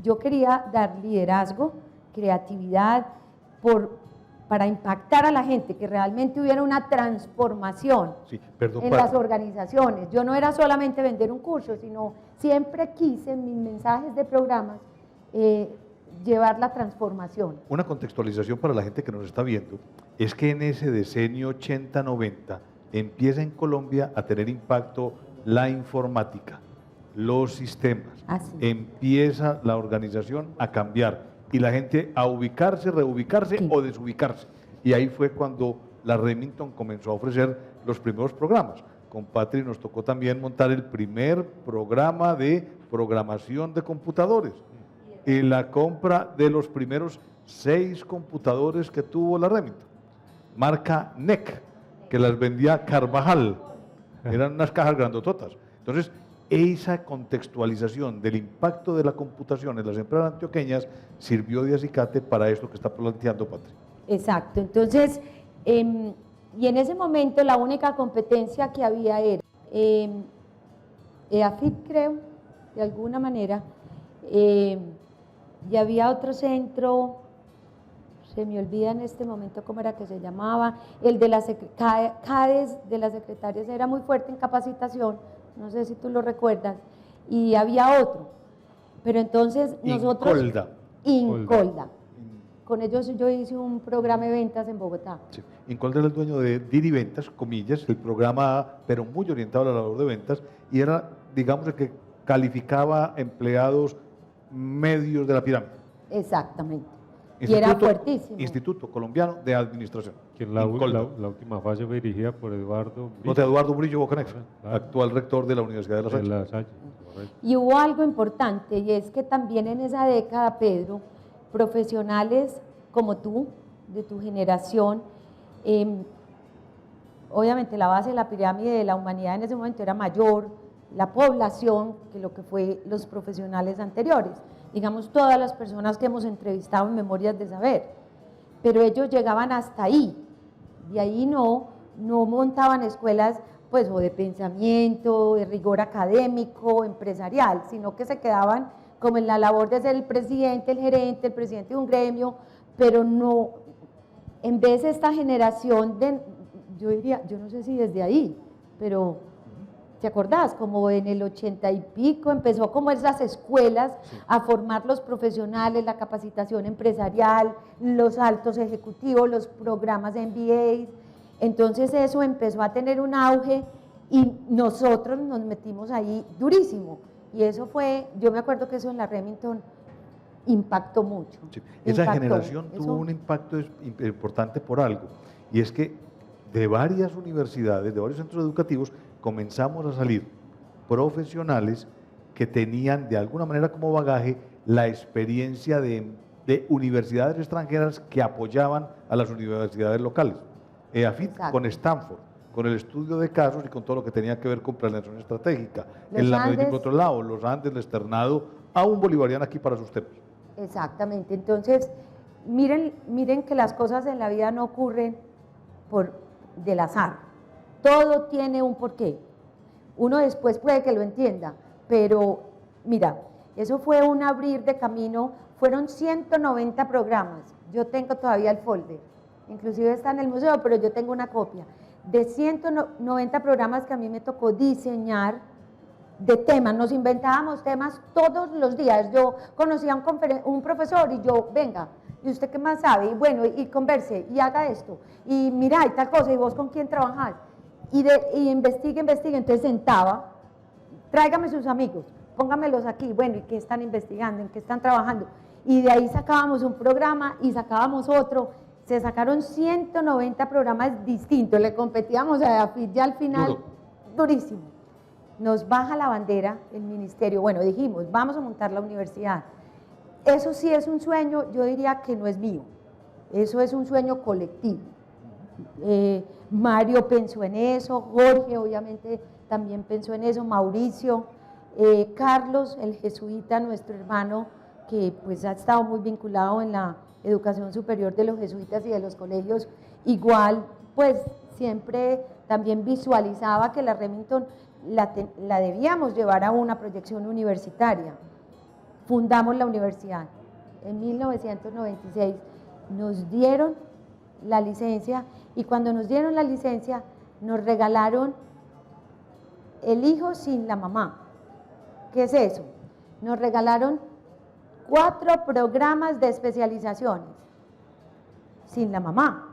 yo quería dar liderazgo, creatividad, para impactar a la gente, que realmente hubiera una transformación las organizaciones. Yo no era solamente vender un curso, sino siempre quise en mis mensajes de programas llevar la transformación. Una contextualización para la gente que nos está viendo es que en ese decenio 80-90 empieza en Colombia a tener impacto la informática, los sistemas, empieza la organización a cambiar y la gente a ubicarse, reubicarse o desubicarse. Y ahí fue cuando la Remington comenzó a ofrecer los primeros programas. Con Patri nos tocó también montar el primer programa de programación de computadores y la compra de los primeros 6 computadores que tuvo la Remington, marca NEC, que las vendía Carvajal, eran unas cajas grandototas. Entonces, esa contextualización del impacto de la computación en las empresas antioqueñas sirvió de acicate para esto que está planteando Patri. Exacto. Entonces, y en ese momento la única competencia que había era EAFIT, creo, de alguna manera, y había otro centro, se me olvida en este momento cómo era que se llamaba, el de las CADES de las secretarias era muy fuerte en capacitación, no sé si tú lo recuerdas, y había otro, pero entonces nosotros… Incolda. Con ellos yo hice un programa de ventas en Bogotá. Sí. Incolda era el dueño de Diri Ventas, comillas, el programa, pero muy orientado a la labor de ventas, y era, digamos, el que calificaba empleados medios de la pirámide. Exactamente. Y era fuertísimo. Instituto Colombiano de Administración. Que la última fase fue dirigida por Eduardo Murillo. No, de Eduardo Murillo Bocanex, actual rector de la Universidad de La Salle. Y hubo algo importante, y es que también en esa década, Pedro, profesionales como tú, de tu generación. Obviamente la base de la pirámide de la humanidad en ese momento era mayor, la población, que lo que fue los profesionales anteriores. Digamos, todas las personas que hemos entrevistado en Memorias de Saber. Pero ellos llegaban hasta ahí. De ahí no montaban escuelas pues o de pensamiento, de rigor académico, empresarial, sino que se quedaban como en la labor de ser el presidente, el gerente, el presidente de un gremio, pero no, en vez de esta generación de, yo diría, yo no sé si desde ahí, pero ¿te acordás? Como en el 80 y pico empezó como esas escuelas a formar los profesionales, la capacitación empresarial, los altos ejecutivos, los programas de MBA. Entonces eso empezó a tener un auge y nosotros nos metimos ahí durísimo. Y eso fue, yo me acuerdo que eso en la Remington impactó mucho. Sí. Esa impactó. generación tuvo un impacto importante por algo, y es que de varias universidades, de varios centros educativos, comenzamos a salir profesionales que tenían de alguna manera como bagaje la experiencia de universidades extranjeras que apoyaban a las universidades locales. EAFIT con Stanford, con el estudio de casos y con todo lo que tenía que ver con planeación estratégica. En la Medellín, por otro lado, los Andes, el externado a un bolivariano aquí para sus temas. Exactamente. Entonces, miren que las cosas en la vida no ocurren del azar. Todo tiene un porqué. Uno después puede que lo entienda, pero mira, eso fue un abrir de camino. Fueron 190 programas. Yo tengo todavía el folder. Inclusive está en el museo, pero yo tengo una copia de 190 programas que a mí me tocó diseñar de temas. Nos inventábamos temas todos los días. Yo conocía a un profesor y yo, venga, ¿y usted qué más sabe? Y bueno, y converse, y haga esto, y mira, y tal cosa, y vos con quién trabajás, y investigue, entonces sentaba, tráigame sus amigos, póngamelos aquí, bueno, ¿y qué están investigando? ¿En qué están trabajando? Y de ahí sacábamos un programa y sacábamos otro. Se sacaron 190 programas distintos, le competíamos a AFIT ya al final, durísimo. Nos baja la bandera el ministerio, bueno, dijimos, vamos a montar la universidad. Eso sí es un sueño, yo diría que no es mío, eso es un sueño colectivo. Mario pensó en eso, Jorge obviamente también pensó en eso, Mauricio, Carlos, el jesuita, nuestro hermano, que pues ha estado muy vinculado en la educación superior de los jesuitas y de los colegios, igual pues siempre también visualizaba que la Remington la debíamos llevar a una proyección universitaria. Fundamos la universidad en 1996, nos dieron la licencia y cuando nos dieron la licencia nos regalaron el hijo sin la mamá. ¿Qué es eso? Nos regalaron 4 programas de especializaciones sin la mamá.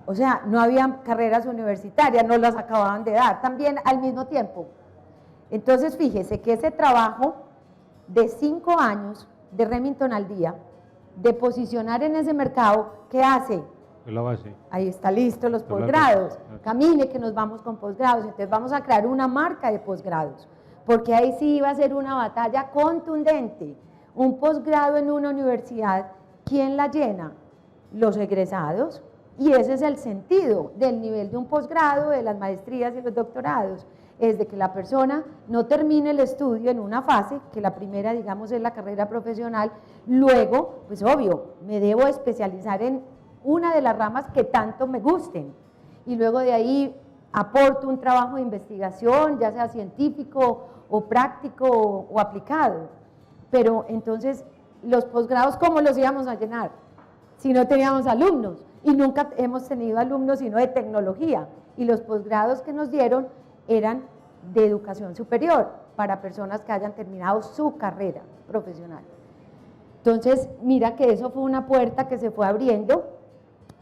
O sea, no había carreras universitarias, nos las acababan de dar también al mismo tiempo. Entonces, fíjese que ese trabajo de 5 años de Remington al día, de posicionar en ese mercado, ¿qué hace? La base. Ahí está listo los posgrados. Camine que nos vamos con posgrados. Entonces vamos a crear una marca de posgrados, porque ahí sí iba a ser una batalla contundente. Un posgrado en una universidad, ¿quién la llena? Los egresados. Y ese es el sentido del nivel de un posgrado, de las maestrías y los doctorados, es de que la persona no termine el estudio en una fase, que la primera, digamos, es la carrera profesional, luego, pues obvio, me debo especializar en una de las ramas que tanto me gusten, y luego de ahí aporto un trabajo de investigación, ya sea científico o práctico o aplicado. Pero entonces, los posgrados, ¿cómo los íbamos a llenar? Si no teníamos alumnos, y nunca hemos tenido alumnos sino de tecnología, y los posgrados que nos dieron eran de educación superior, para personas que hayan terminado su carrera profesional. Entonces, mira que eso fue una puerta que se fue abriendo,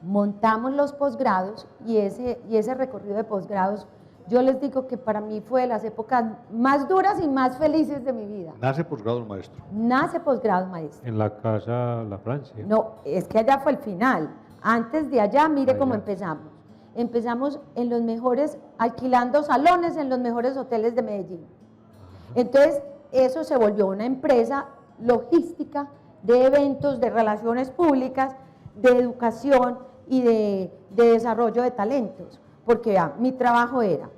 montamos los posgrados, y ese recorrido de posgrados, yo les digo que para mí fue de las épocas más duras y más felices de mi vida. Nace posgrado maestro. Nace posgrado maestro. En la casa La Francia. No, es que allá fue el final. Antes de allá, mire cómo empezamos. Empezamos en los mejores, alquilando salones en los mejores hoteles de Medellín. Entonces, eso se volvió una empresa logística de eventos, de relaciones públicas, de educación y de desarrollo de talentos. Porque vean, mi trabajo era,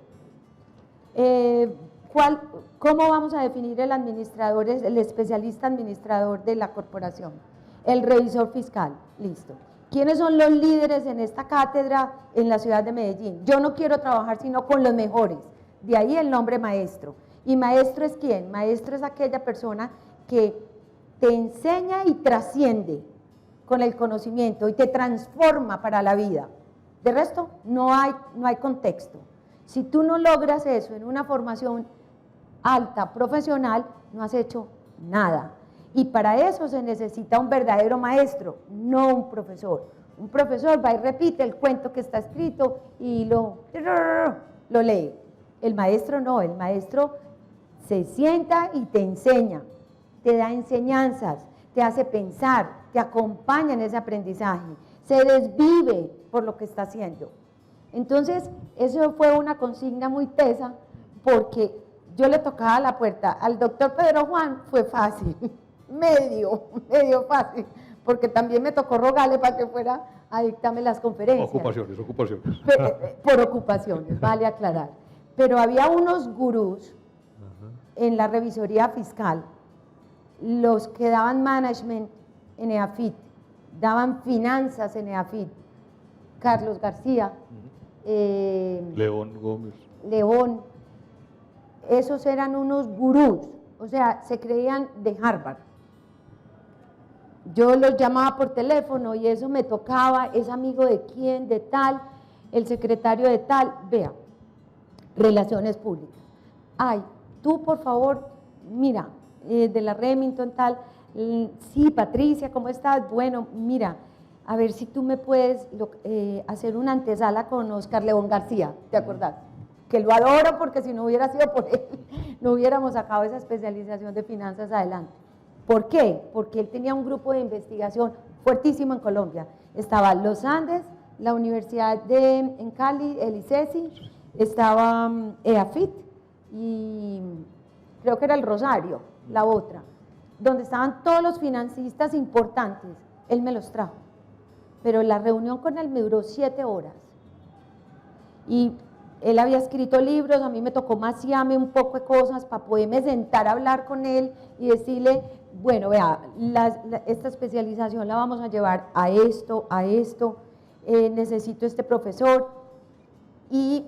¿cómo vamos a definir el administrador, el especialista administrador de la corporación? El revisor fiscal, listo. ¿Quiénes son los líderes en esta cátedra en la ciudad de Medellín? Yo no quiero trabajar sino con los mejores, de ahí el nombre maestro. ¿Y maestro es quién? Maestro es aquella persona que te enseña y trasciende con el conocimiento y te transforma para la vida. De resto, no hay contexto. Si tú no logras eso en una formación alta, profesional, no has hecho nada. Y para eso se necesita un verdadero maestro, no un profesor. Un profesor va y repite el cuento que está escrito y lo lee. El maestro no, el maestro se sienta y te enseña, te da enseñanzas, te hace pensar, te acompaña en ese aprendizaje, se desvive por lo que está haciendo. Entonces, eso fue una consigna muy tesa, porque yo le tocaba la puerta al doctor Pedro Juan, fue fácil, medio fácil, porque también me tocó rogarle para que fuera a dictarme las conferencias. Ocupaciones. Por ocupaciones, vale aclarar. Pero había unos gurús en la revisoría fiscal, los que daban management en EAFIT, daban finanzas en EAFIT, Carlos García, León Gómez. León, esos eran unos gurús, o sea, se creían de Harvard. Yo los llamaba por teléfono y eso me tocaba, es amigo de quién, de tal, el secretario de tal, vea, relaciones públicas. Ay, tú por favor, mira, de la Remington tal, sí, Patricia, ¿cómo estás? Bueno, mira, a ver si tú me puedes hacer una antesala con Oscar León García, ¿te acordás? Que lo adoro porque si no hubiera sido por él, no hubiéramos sacado esa especialización de finanzas adelante. ¿Por qué? Porque él tenía un grupo de investigación fuertísimo en Colombia. Estaba los Andes, la Universidad en Cali, el ICESI, estaba EAFIT y creo que era el Rosario, la otra, donde estaban todos los financistas importantes. Él me los trajo, pero la reunión con él me duró 7 horas y él había escrito libros, a mí me tocó maciarme un poco de cosas para poderme sentar a hablar con él y decirle, bueno, vea, esta especialización la vamos a llevar a esto, necesito este profesor. ¿Y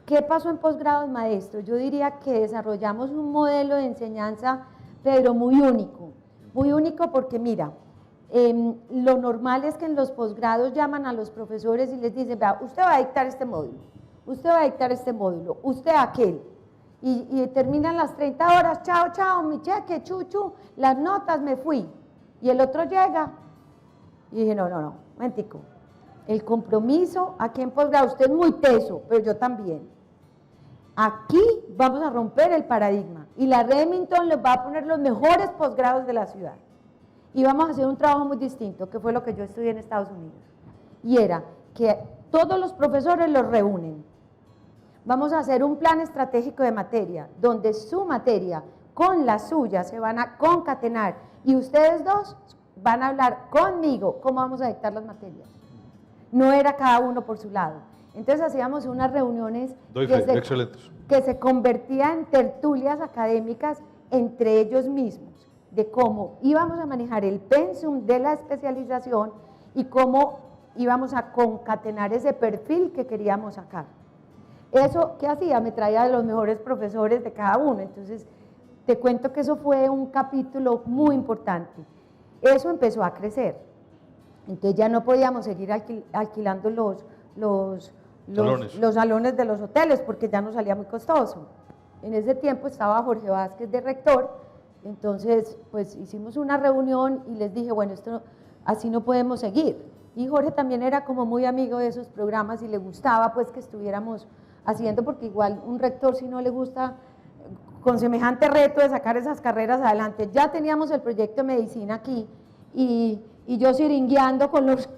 qué pasó en posgrados maestros? Yo diría que desarrollamos un modelo de enseñanza, pero muy único porque mira, lo normal es que en los posgrados llaman a los profesores y les dicen, vea, usted va a dictar este módulo, usted va a dictar este módulo, usted aquel, y terminan las 30 horas, chao, chao, mi cheque, chuchu, las notas, me fui, y el otro llega, y dije, no, momentico, el compromiso aquí en posgrado, usted es muy teso, pero yo también, aquí vamos a romper el paradigma, y la Remington les va a poner los mejores posgrados de la ciudad, y vamos a hacer un trabajo muy distinto, que fue lo que yo estudié en Estados Unidos, y era que todos los profesores los reúnen. Vamos a hacer un plan estratégico de materia, donde su materia con la suya se van a concatenar y ustedes dos van a hablar conmigo cómo vamos a dictar las materias. No era cada uno por su lado. Entonces hacíamos unas reuniones que se convertían en tertulias académicas entre ellos mismos, de cómo íbamos a manejar el pensum de la especialización y cómo íbamos a concatenar ese perfil que queríamos sacar. Eso, ¿qué hacía? Me traía de los mejores profesores de cada uno, entonces te cuento que eso fue un capítulo muy importante. Eso empezó a crecer, entonces ya no podíamos seguir alquilando los salones de los hoteles porque ya nos salía muy costoso. En ese tiempo estaba Jorge Vázquez de rector, entonces pues hicimos una reunión y les dije, bueno, así no podemos seguir. Y Jorge también era como muy amigo de esos programas y le gustaba pues que estuviéramos haciendo, porque igual un rector si no le gusta con semejante reto de sacar esas carreras adelante. Ya teníamos el proyecto de medicina aquí y yo siringueando con los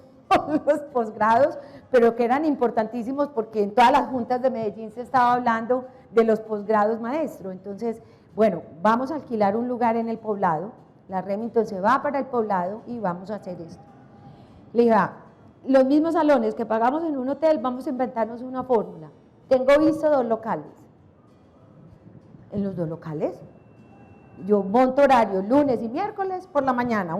posgrados, pero que eran importantísimos porque en todas las juntas de Medellín se estaba hablando de los posgrados maestro. Entonces, bueno, vamos a alquilar un lugar en el Poblado, la Remington se va para el Poblado y vamos a hacer esto. Le dije, los mismos salones que pagamos en un hotel, vamos a inventarnos una fórmula. Tengo visto 2 locales. En los 2 locales, yo monto horario lunes y miércoles por la mañana,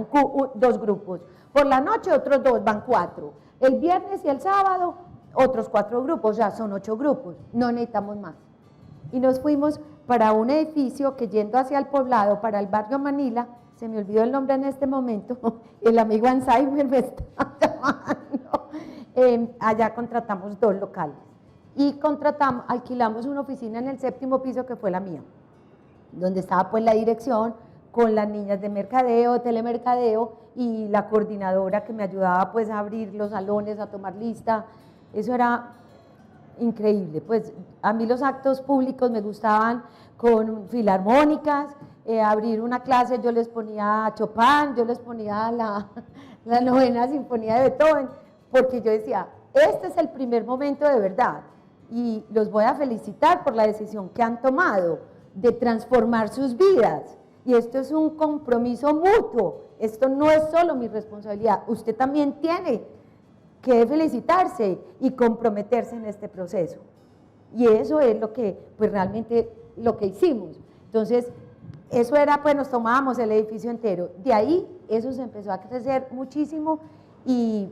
2 grupos. Por la noche otros 2, van 4. El viernes y el sábado otros 4 grupos, ya son 8 grupos. No necesitamos más. Y nos fuimos para un edificio que yendo hacia el poblado, para el barrio Manila, se me olvidó el nombre en este momento, el amigo Alzheimer me está llamando. Allá contratamos 2 locales y alquilamos una oficina en el 7º piso que fue la mía, donde estaba pues la dirección con las niñas de mercadeo, telemercadeo y la coordinadora que me ayudaba pues a abrir los salones, a tomar lista. Eso era increíble, pues a mí los actos públicos me gustaban con filarmónicas, abrir una clase yo les ponía a Chopin, yo les ponía la 9ª Sinfonía de Beethoven, porque yo decía, este es el primer momento de verdad y los voy a felicitar por la decisión que han tomado de transformar sus vidas y esto es un compromiso mutuo, esto no es solo mi responsabilidad, usted también tiene que felicitarse y comprometerse en este proceso. Y eso es lo que, pues realmente lo que hicimos. Entonces, eso era, pues nos tomábamos el edificio entero. De ahí, eso se empezó a crecer muchísimo y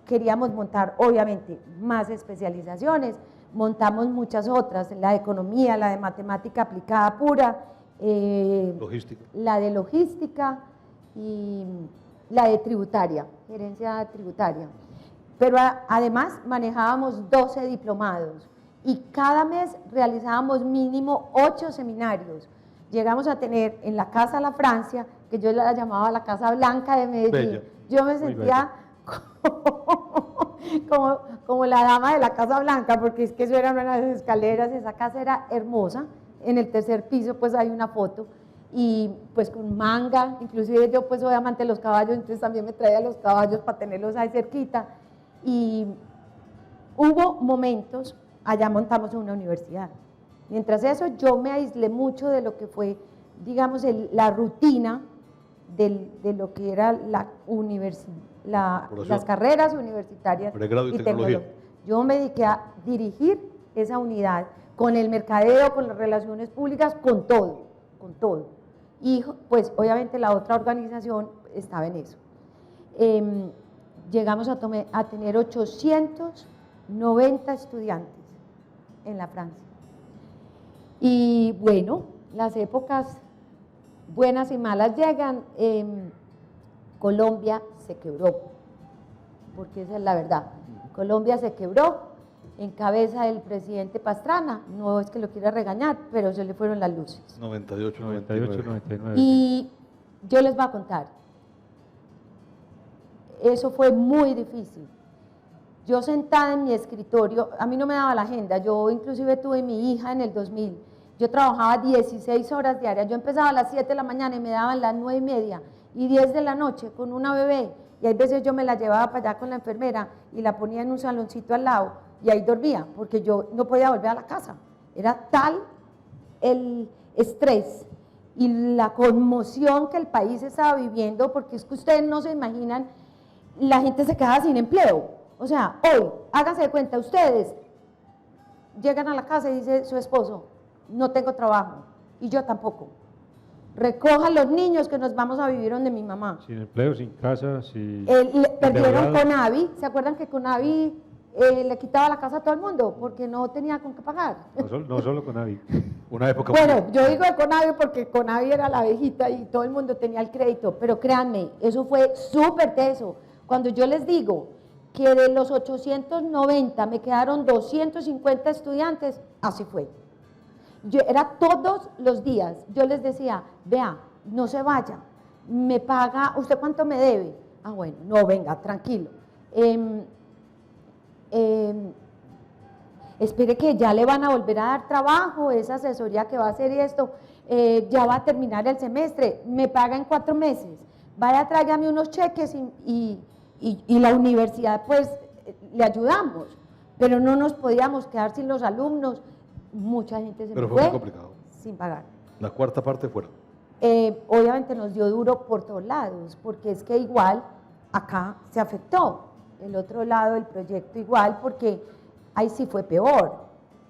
queríamos montar, obviamente, más especializaciones. Montamos muchas otras, la de economía, la de matemática aplicada pura, Logística. la de logística y la de tributaria, gerencia tributaria. Pero además manejábamos 12 diplomados y cada mes realizábamos mínimo 8 seminarios. Llegamos a tener en la Casa La Francia, que yo la llamaba la Casa Blanca de Medellín. Bella. Yo me sentía como la dama de la Casa Blanca, porque es que eso eran unas escaleras, esa casa era hermosa. En el 3er piso pues hay una foto y pues con manga, inclusive yo pues soy amante de los caballos, entonces también me traía los caballos para tenerlos ahí cerquita. Y hubo momentos, allá montamos una universidad. Mientras eso, yo me aislé mucho de lo que fue, digamos, la rutina de lo que era las carreras universitarias Pregrado y tecnología. Yo me dediqué a dirigir esa unidad con el mercadeo, con las relaciones públicas, con todo, con todo. Y pues obviamente la otra organización estaba en eso. Llegamos a tener 890 estudiantes en la Francia. Y bueno, las épocas buenas y malas llegan. Colombia se quebró, porque esa es la verdad. Colombia se quebró en cabeza del presidente Pastrana, no es que lo quiera regañar, pero se le fueron las luces. 98, 98, 99. 99. Y yo les voy a contar. Eso fue muy difícil. Yo sentada en mi escritorio, a mí no me daba la agenda, yo inclusive tuve mi hija en el 2000, yo trabajaba 16 horas diarias, yo empezaba a las 7 de la mañana y me daban las 9:30 y 10 de la noche con una bebé, y hay veces yo me la llevaba para allá con la enfermera y la ponía en un saloncito al lado y ahí dormía, porque yo no podía volver a la casa, era tal el estrés y la conmoción que el país estaba viviendo, porque es que ustedes no se imaginan, la gente se quedaba sin empleo. O sea, hoy, háganse de cuenta, ustedes llegan a la casa y dice su esposo, no tengo trabajo, y yo tampoco. Recojan los niños que nos vamos a vivir donde mi mamá. Sin empleo, sin casa, sin... Perdieron endeudados. Conavi, ¿se acuerdan que Conavi le quitaba la casa a todo el mundo porque no tenía con qué pagar? No solo con Avi. Una época Bueno, yo digo de Conavi porque Conavi era la abejita y todo el mundo tenía el crédito, pero créanme, eso fue súper teso. Cuando yo les digo que de los 890 me quedaron 250 estudiantes, así fue. Era todos los días, yo les decía, vea, no se vaya, me paga, ¿usted cuánto me debe? Ah, bueno, no, venga, tranquilo. Espere que ya le van a volver a dar trabajo, esa asesoría que va a hacer y esto, ya va a terminar el semestre, me paga en 4 meses, vaya, tráigame unos cheques y la universidad pues le ayudamos, pero no nos podíamos quedar sin los alumnos, mucha gente se Pero me fue muy complicado. sin pagar. La cuarta parte fuera. Obviamente nos dio duro por todos lados, porque es que igual acá se afectó. El otro lado del proyecto igual, porque ahí sí fue peor,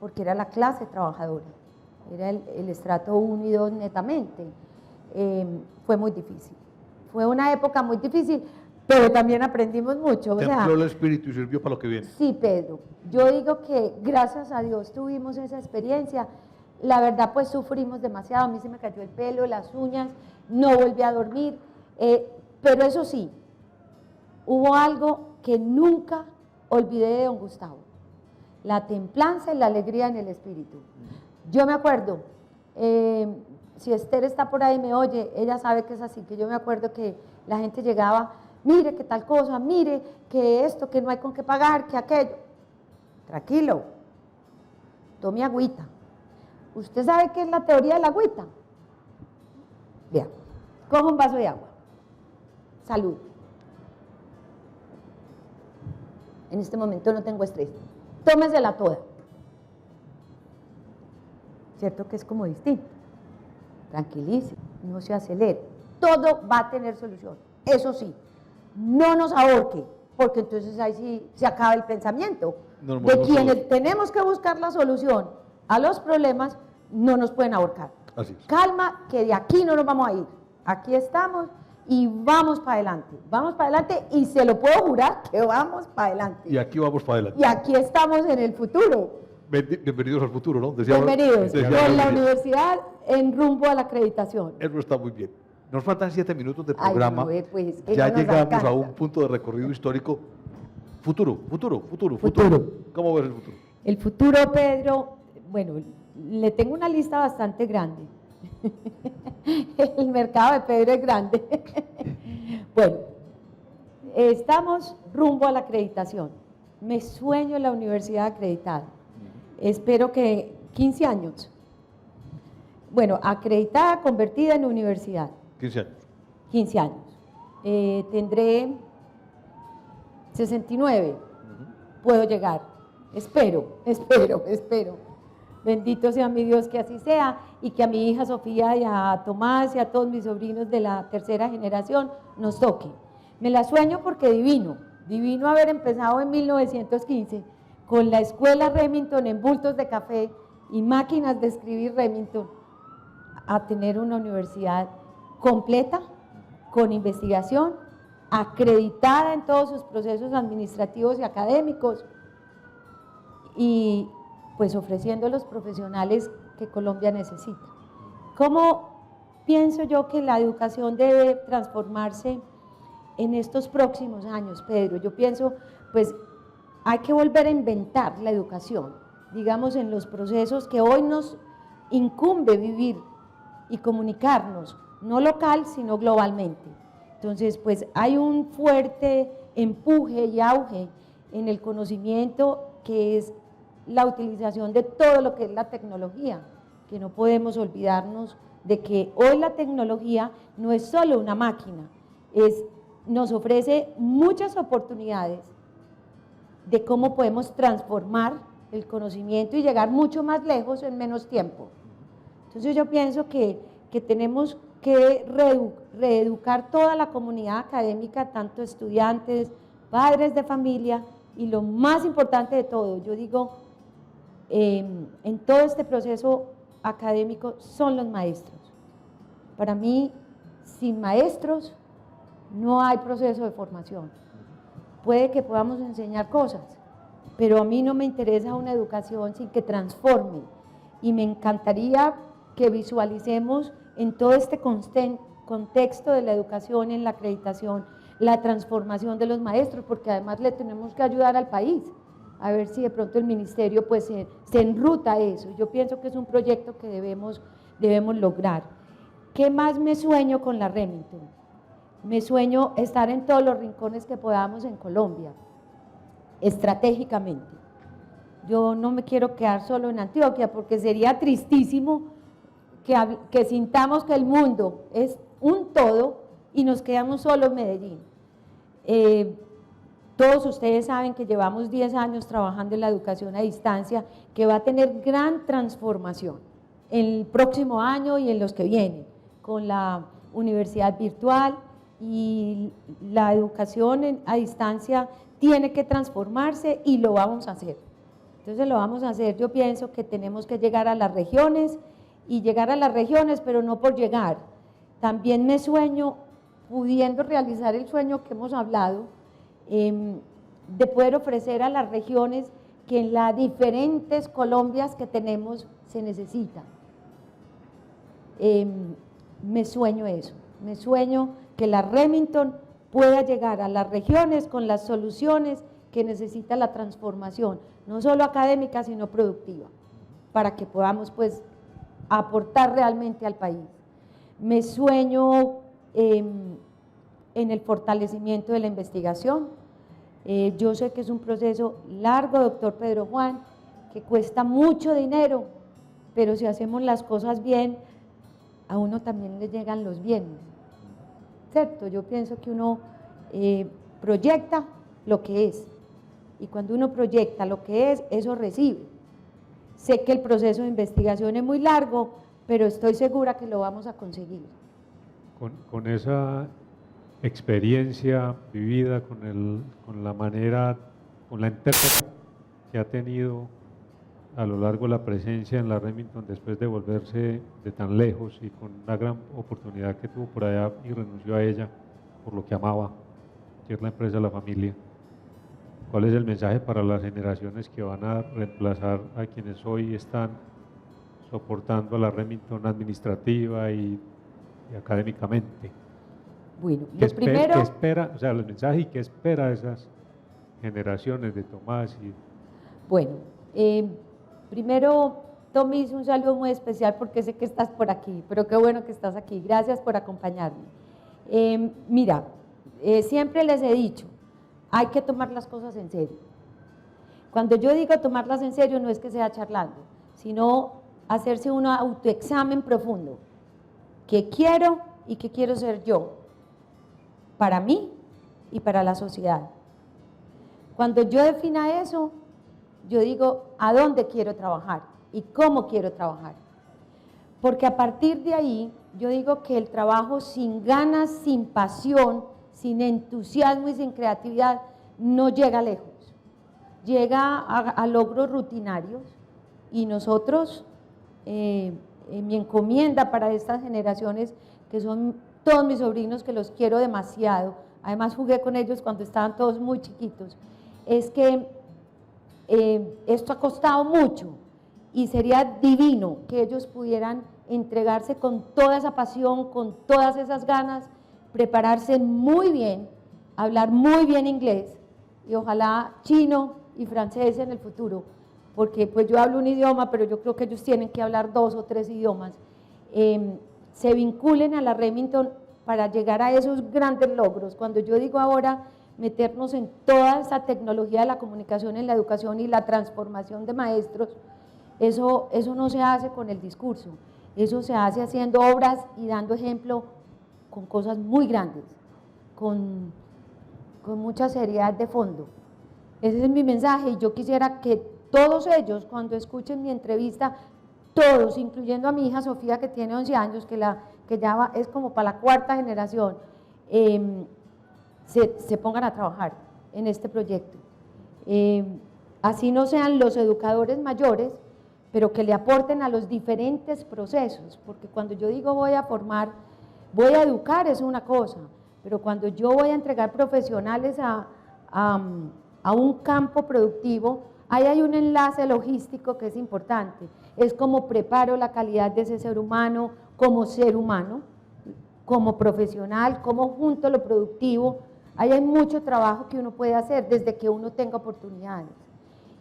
porque era la clase trabajadora, era el estrato 1 y 2 netamente. Fue muy difícil, fue una época muy difícil, pero también aprendimos mucho. Templó el espíritu y sirvió para lo que viene. Sí, Pedro, yo digo que gracias a Dios tuvimos esa experiencia. La verdad, pues sufrimos demasiado, a mí se me cayó el pelo, las uñas, no volví a dormir, pero eso sí, hubo algo que nunca olvidé de don Gustavo: la templanza y la alegría en el espíritu. Yo me acuerdo, si Esther está por ahí y me oye, ella sabe que es así, que yo me acuerdo que la gente llegaba, mire que tal cosa, mire que esto, que no hay con qué pagar, que aquello. Tranquilo, tome agüita. ¿Usted sabe qué es la teoría de la agüita? Vea, coja un vaso de agua. Salud. En este momento no tengo estrés. Tómesela toda. ¿Cierto que es como distinto? Tranquilice, no se acelere. Todo va a tener solución. Eso sí, no nos ahorque, porque entonces ahí sí se acaba el pensamiento. De quienes tenemos que buscar la solución a los problemas, no nos pueden ahorcar. Así es. Calma, que de aquí no nos vamos a ir. Aquí estamos y vamos para adelante. Vamos para adelante y se lo puedo jurar que vamos para adelante. Y aquí vamos para adelante. Y aquí estamos en el futuro. Bienvenidos al futuro, ¿no? Bienvenidos. Con la María. universidad en rumbo a la acreditación. Eso está muy bien. Nos faltan 7 minutos de programa. Ay, no, pues, que ya no nos llegamos alcanza. a un punto de recorrido histórico. Futuro. Futuro. ¿Cómo ves el futuro? El futuro, Pedro, bueno, le tengo una lista bastante grande. El mercado de Pedro es grande. Bueno, estamos rumbo a la acreditación. Me sueño en la universidad acreditada. Espero que 15 años. Bueno, acreditada, convertida en universidad. 15 años. 15 años. Tendré 69. Puedo llegar. Espero. Bendito sea mi Dios que así sea, y que a mi hija Sofía y a Tomás y a todos mis sobrinos de la tercera generación nos toque. Me la sueño porque divino haber empezado en 1915 con la escuela Remington en bultos de café y máquinas de escribir Remington, a tener una universidad completa, con investigación, acreditada en todos sus procesos administrativos y académicos, y pues ofreciendo los profesionales que Colombia necesita. ¿Cómo pienso yo que la educación debe transformarse en estos próximos años, Pedro? Yo pienso, pues, hay que volver a inventar la educación, digamos, en los procesos que hoy nos incumbe vivir y comunicarnos, no local, sino globalmente. Entonces, pues, hay un fuerte empuje y auge en el conocimiento, que es la utilización de todo lo que es la tecnología, que no podemos olvidarnos de que hoy la tecnología no es solo una máquina, nos ofrece muchas oportunidades de cómo podemos transformar el conocimiento y llegar mucho más lejos en menos tiempo. Entonces yo pienso que tenemos que reeducar toda la comunidad académica, tanto estudiantes, padres de familia, y lo más importante de todo, yo digo, en todo este proceso académico son los maestros. Para mí, sin maestros no hay proceso de formación. Puede que podamos enseñar cosas, pero a mí no me interesa una educación sin que transforme, y me encantaría que visualicemos en todo este contexto de la educación, en la acreditación, la transformación de los maestros, porque además le tenemos que ayudar al país, a ver si de pronto el ministerio pues se enruta a eso. Yo pienso que es un proyecto que debemos lograr. ¿Qué más me sueño con la Remington? Me sueño estar en todos los rincones que podamos en Colombia, estratégicamente. Yo no me quiero quedar solo en Antioquia, porque sería tristísimo que sintamos que el mundo es un todo y nos quedamos solo en Medellín. Todos ustedes saben que llevamos 10 años trabajando en la educación a distancia, que va a tener gran transformación en el próximo año y en los que vienen, con la universidad virtual, y la educación a distancia tiene que transformarse y lo vamos a hacer. Entonces lo vamos a hacer. Yo pienso que tenemos que llegar a las regiones y llegar a las regiones, pero no por llegar. También me sueño pudiendo realizar el sueño que hemos hablado, de poder ofrecer a las regiones que en las diferentes Colombias que tenemos se necesitan. Me sueño eso, me sueño que la Remington pueda llegar a las regiones con las soluciones que necesita la transformación, no solo académica, sino productiva, para que podamos pues aportar realmente al país. Me sueño en el fortalecimiento de la investigación. Yo sé que es un proceso largo, doctor Pedro Juan, que cuesta mucho dinero, pero si hacemos las cosas bien, a uno también le llegan los bienes, ¿cierto? Yo pienso que uno proyecta lo que es, y cuando uno proyecta lo que es, eso recibe. Sé que el proceso de investigación es muy largo, pero estoy segura que lo vamos a conseguir. Con esa experiencia vivida, con la manera, con la interpretación que ha tenido a lo largo de la presencia en la Remington después de volverse de tan lejos y con una gran oportunidad que tuvo por allá y renunció a ella por lo que amaba, que es la empresa de la familia. ¿Cuál es el mensaje para las generaciones que van a reemplazar a quienes hoy están soportando a la Remington administrativa y académicamente? Bueno, ¿Qué lo primero… ¿Qué espera, o sea, los mensajes y qué espera esas generaciones de Tomás? Bueno, primero, Tomis, un saludo muy especial porque sé que estás por aquí, pero qué bueno que estás aquí. Gracias por acompañarme. Mira, siempre les he dicho, hay que tomar las cosas en serio. Cuando yo digo tomarlas en serio, no es que sea charlando, sino hacerse un autoexamen profundo. ¿Qué quiero y qué quiero ser yo? Para mí y para la sociedad. Cuando yo defina eso, yo digo a dónde quiero trabajar y cómo quiero trabajar. Porque a partir de ahí, yo digo que el trabajo sin ganas, sin pasión, sin entusiasmo y sin creatividad no llega lejos. Llega a logros rutinarios y nosotros, mi encomienda para estas generaciones, que son todos mis sobrinos que los quiero demasiado, además jugué con ellos cuando estaban todos muy chiquitos, es que esto ha costado mucho y sería divino que ellos pudieran entregarse con toda esa pasión, con todas esas ganas, prepararse muy bien, hablar muy bien inglés y ojalá chino y francés en el futuro, porque pues yo hablo un idioma, pero yo creo que ellos tienen que hablar 2 o 3 idiomas, se vinculen a la Remington para llegar a esos grandes logros. Cuando yo digo ahora meternos en toda esa tecnología de la comunicación en la educación y la transformación de maestros, eso no se hace con el discurso, eso se hace haciendo obras y dando ejemplo con cosas muy grandes, con mucha seriedad de fondo. Ese es mi mensaje y yo quisiera que todos ellos, cuando escuchen mi entrevista, todos, incluyendo a mi hija Sofía, que tiene 11 años, que ya es como para la 4ª generación, se pongan a trabajar en este proyecto. Así no sean los educadores mayores, pero que le aporten a los diferentes procesos, porque cuando yo digo voy a formar, voy a educar es una cosa, pero cuando yo voy a entregar profesionales a un campo productivo, ahí hay un enlace logístico que es importante, es cómo preparo la calidad de ese ser humano, como profesional, cómo junto lo productivo. Ahí hay mucho trabajo que uno puede hacer desde que uno tenga oportunidades.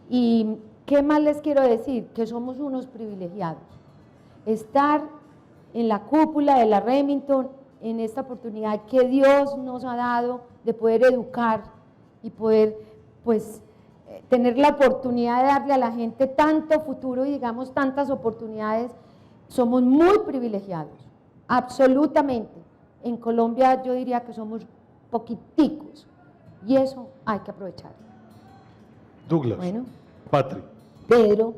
¿Y qué más les quiero decir? Que somos unos privilegiados. Estar en la cúpula de la Remington, en esta oportunidad que Dios nos ha dado de poder educar y poder, pues, tener la oportunidad de darle a la gente tanto futuro y, digamos, tantas oportunidades, somos muy privilegiados, absolutamente. En Colombia yo diría que somos poquiticos y eso hay que aprovechar. Douglas, bueno, Patri, Pedro.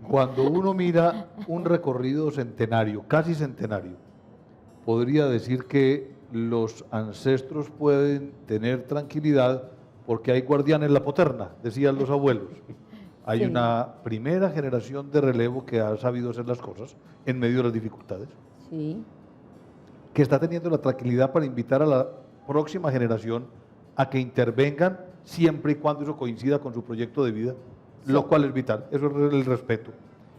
cuando uno mira un recorrido centenario, casi centenario, podría decir que los ancestros pueden tener tranquilidad porque hay guardián en la poterna, decían los abuelos. Hay Sí. una primera generación de relevo que ha sabido hacer las cosas en medio de las dificultades, Sí, que está teniendo la tranquilidad para invitar a la próxima generación a que intervengan siempre y cuando eso coincida con su proyecto de vida, lo cual es vital, eso es el respeto.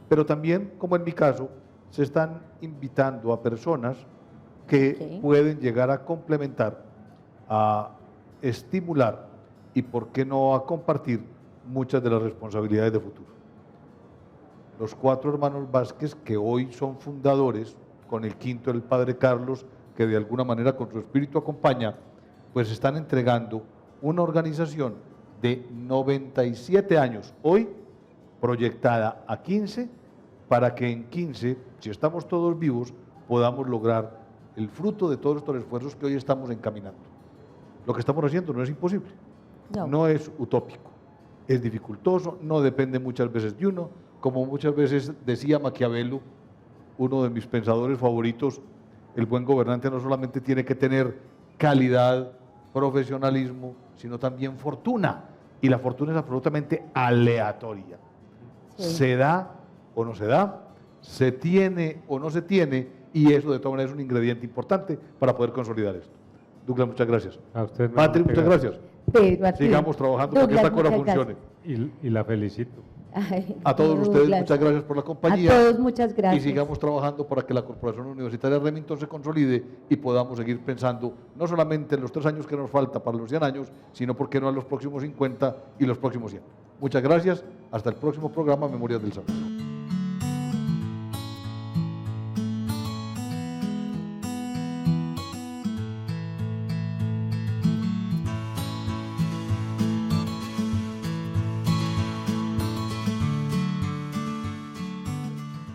Pero también, como en mi caso, se están invitando a personas que Ok. pueden llegar a complementar, a estimular y, por qué no, a compartir muchas de las responsabilidades de futuro. Los 4 hermanos Vázquez, que hoy son fundadores, con el quinto, el padre Carlos, que de alguna manera con su espíritu acompaña, pues están entregando una organización de 97 años, hoy proyectada a 15, para que en 15, si estamos todos vivos, podamos lograr el fruto de todos estos esfuerzos que hoy estamos encaminando. Lo que estamos haciendo no es imposible, No. no es utópico, es dificultoso, no depende muchas veces de uno, como muchas veces decía Maquiavelo, uno de mis pensadores favoritos, el buen gobernante no solamente tiene que tener calidad, profesionalismo, sino también fortuna, y la fortuna es absolutamente aleatoria. Sí. Se da o no se da, se tiene o no se tiene, y eso de todas maneras es un ingrediente importante para poder consolidar esto. Douglas, muchas gracias. A usted, Patrick, muchas gracias. Pedro, a ti. Sigamos trabajando para que Douglas, esta cosa muchas funcione. Y la felicito. Ay, A todos ustedes, Douglas. muchas gracias por la compañía. A todos, muchas gracias. Y sigamos trabajando para que la Corporación Universitaria Remington se consolide y podamos seguir pensando no solamente en los 3 años que nos falta para los 100 años, sino, por qué no, en los próximos 50 y los próximos 100. Muchas gracias. Hasta el próximo programa Memorias del Saber.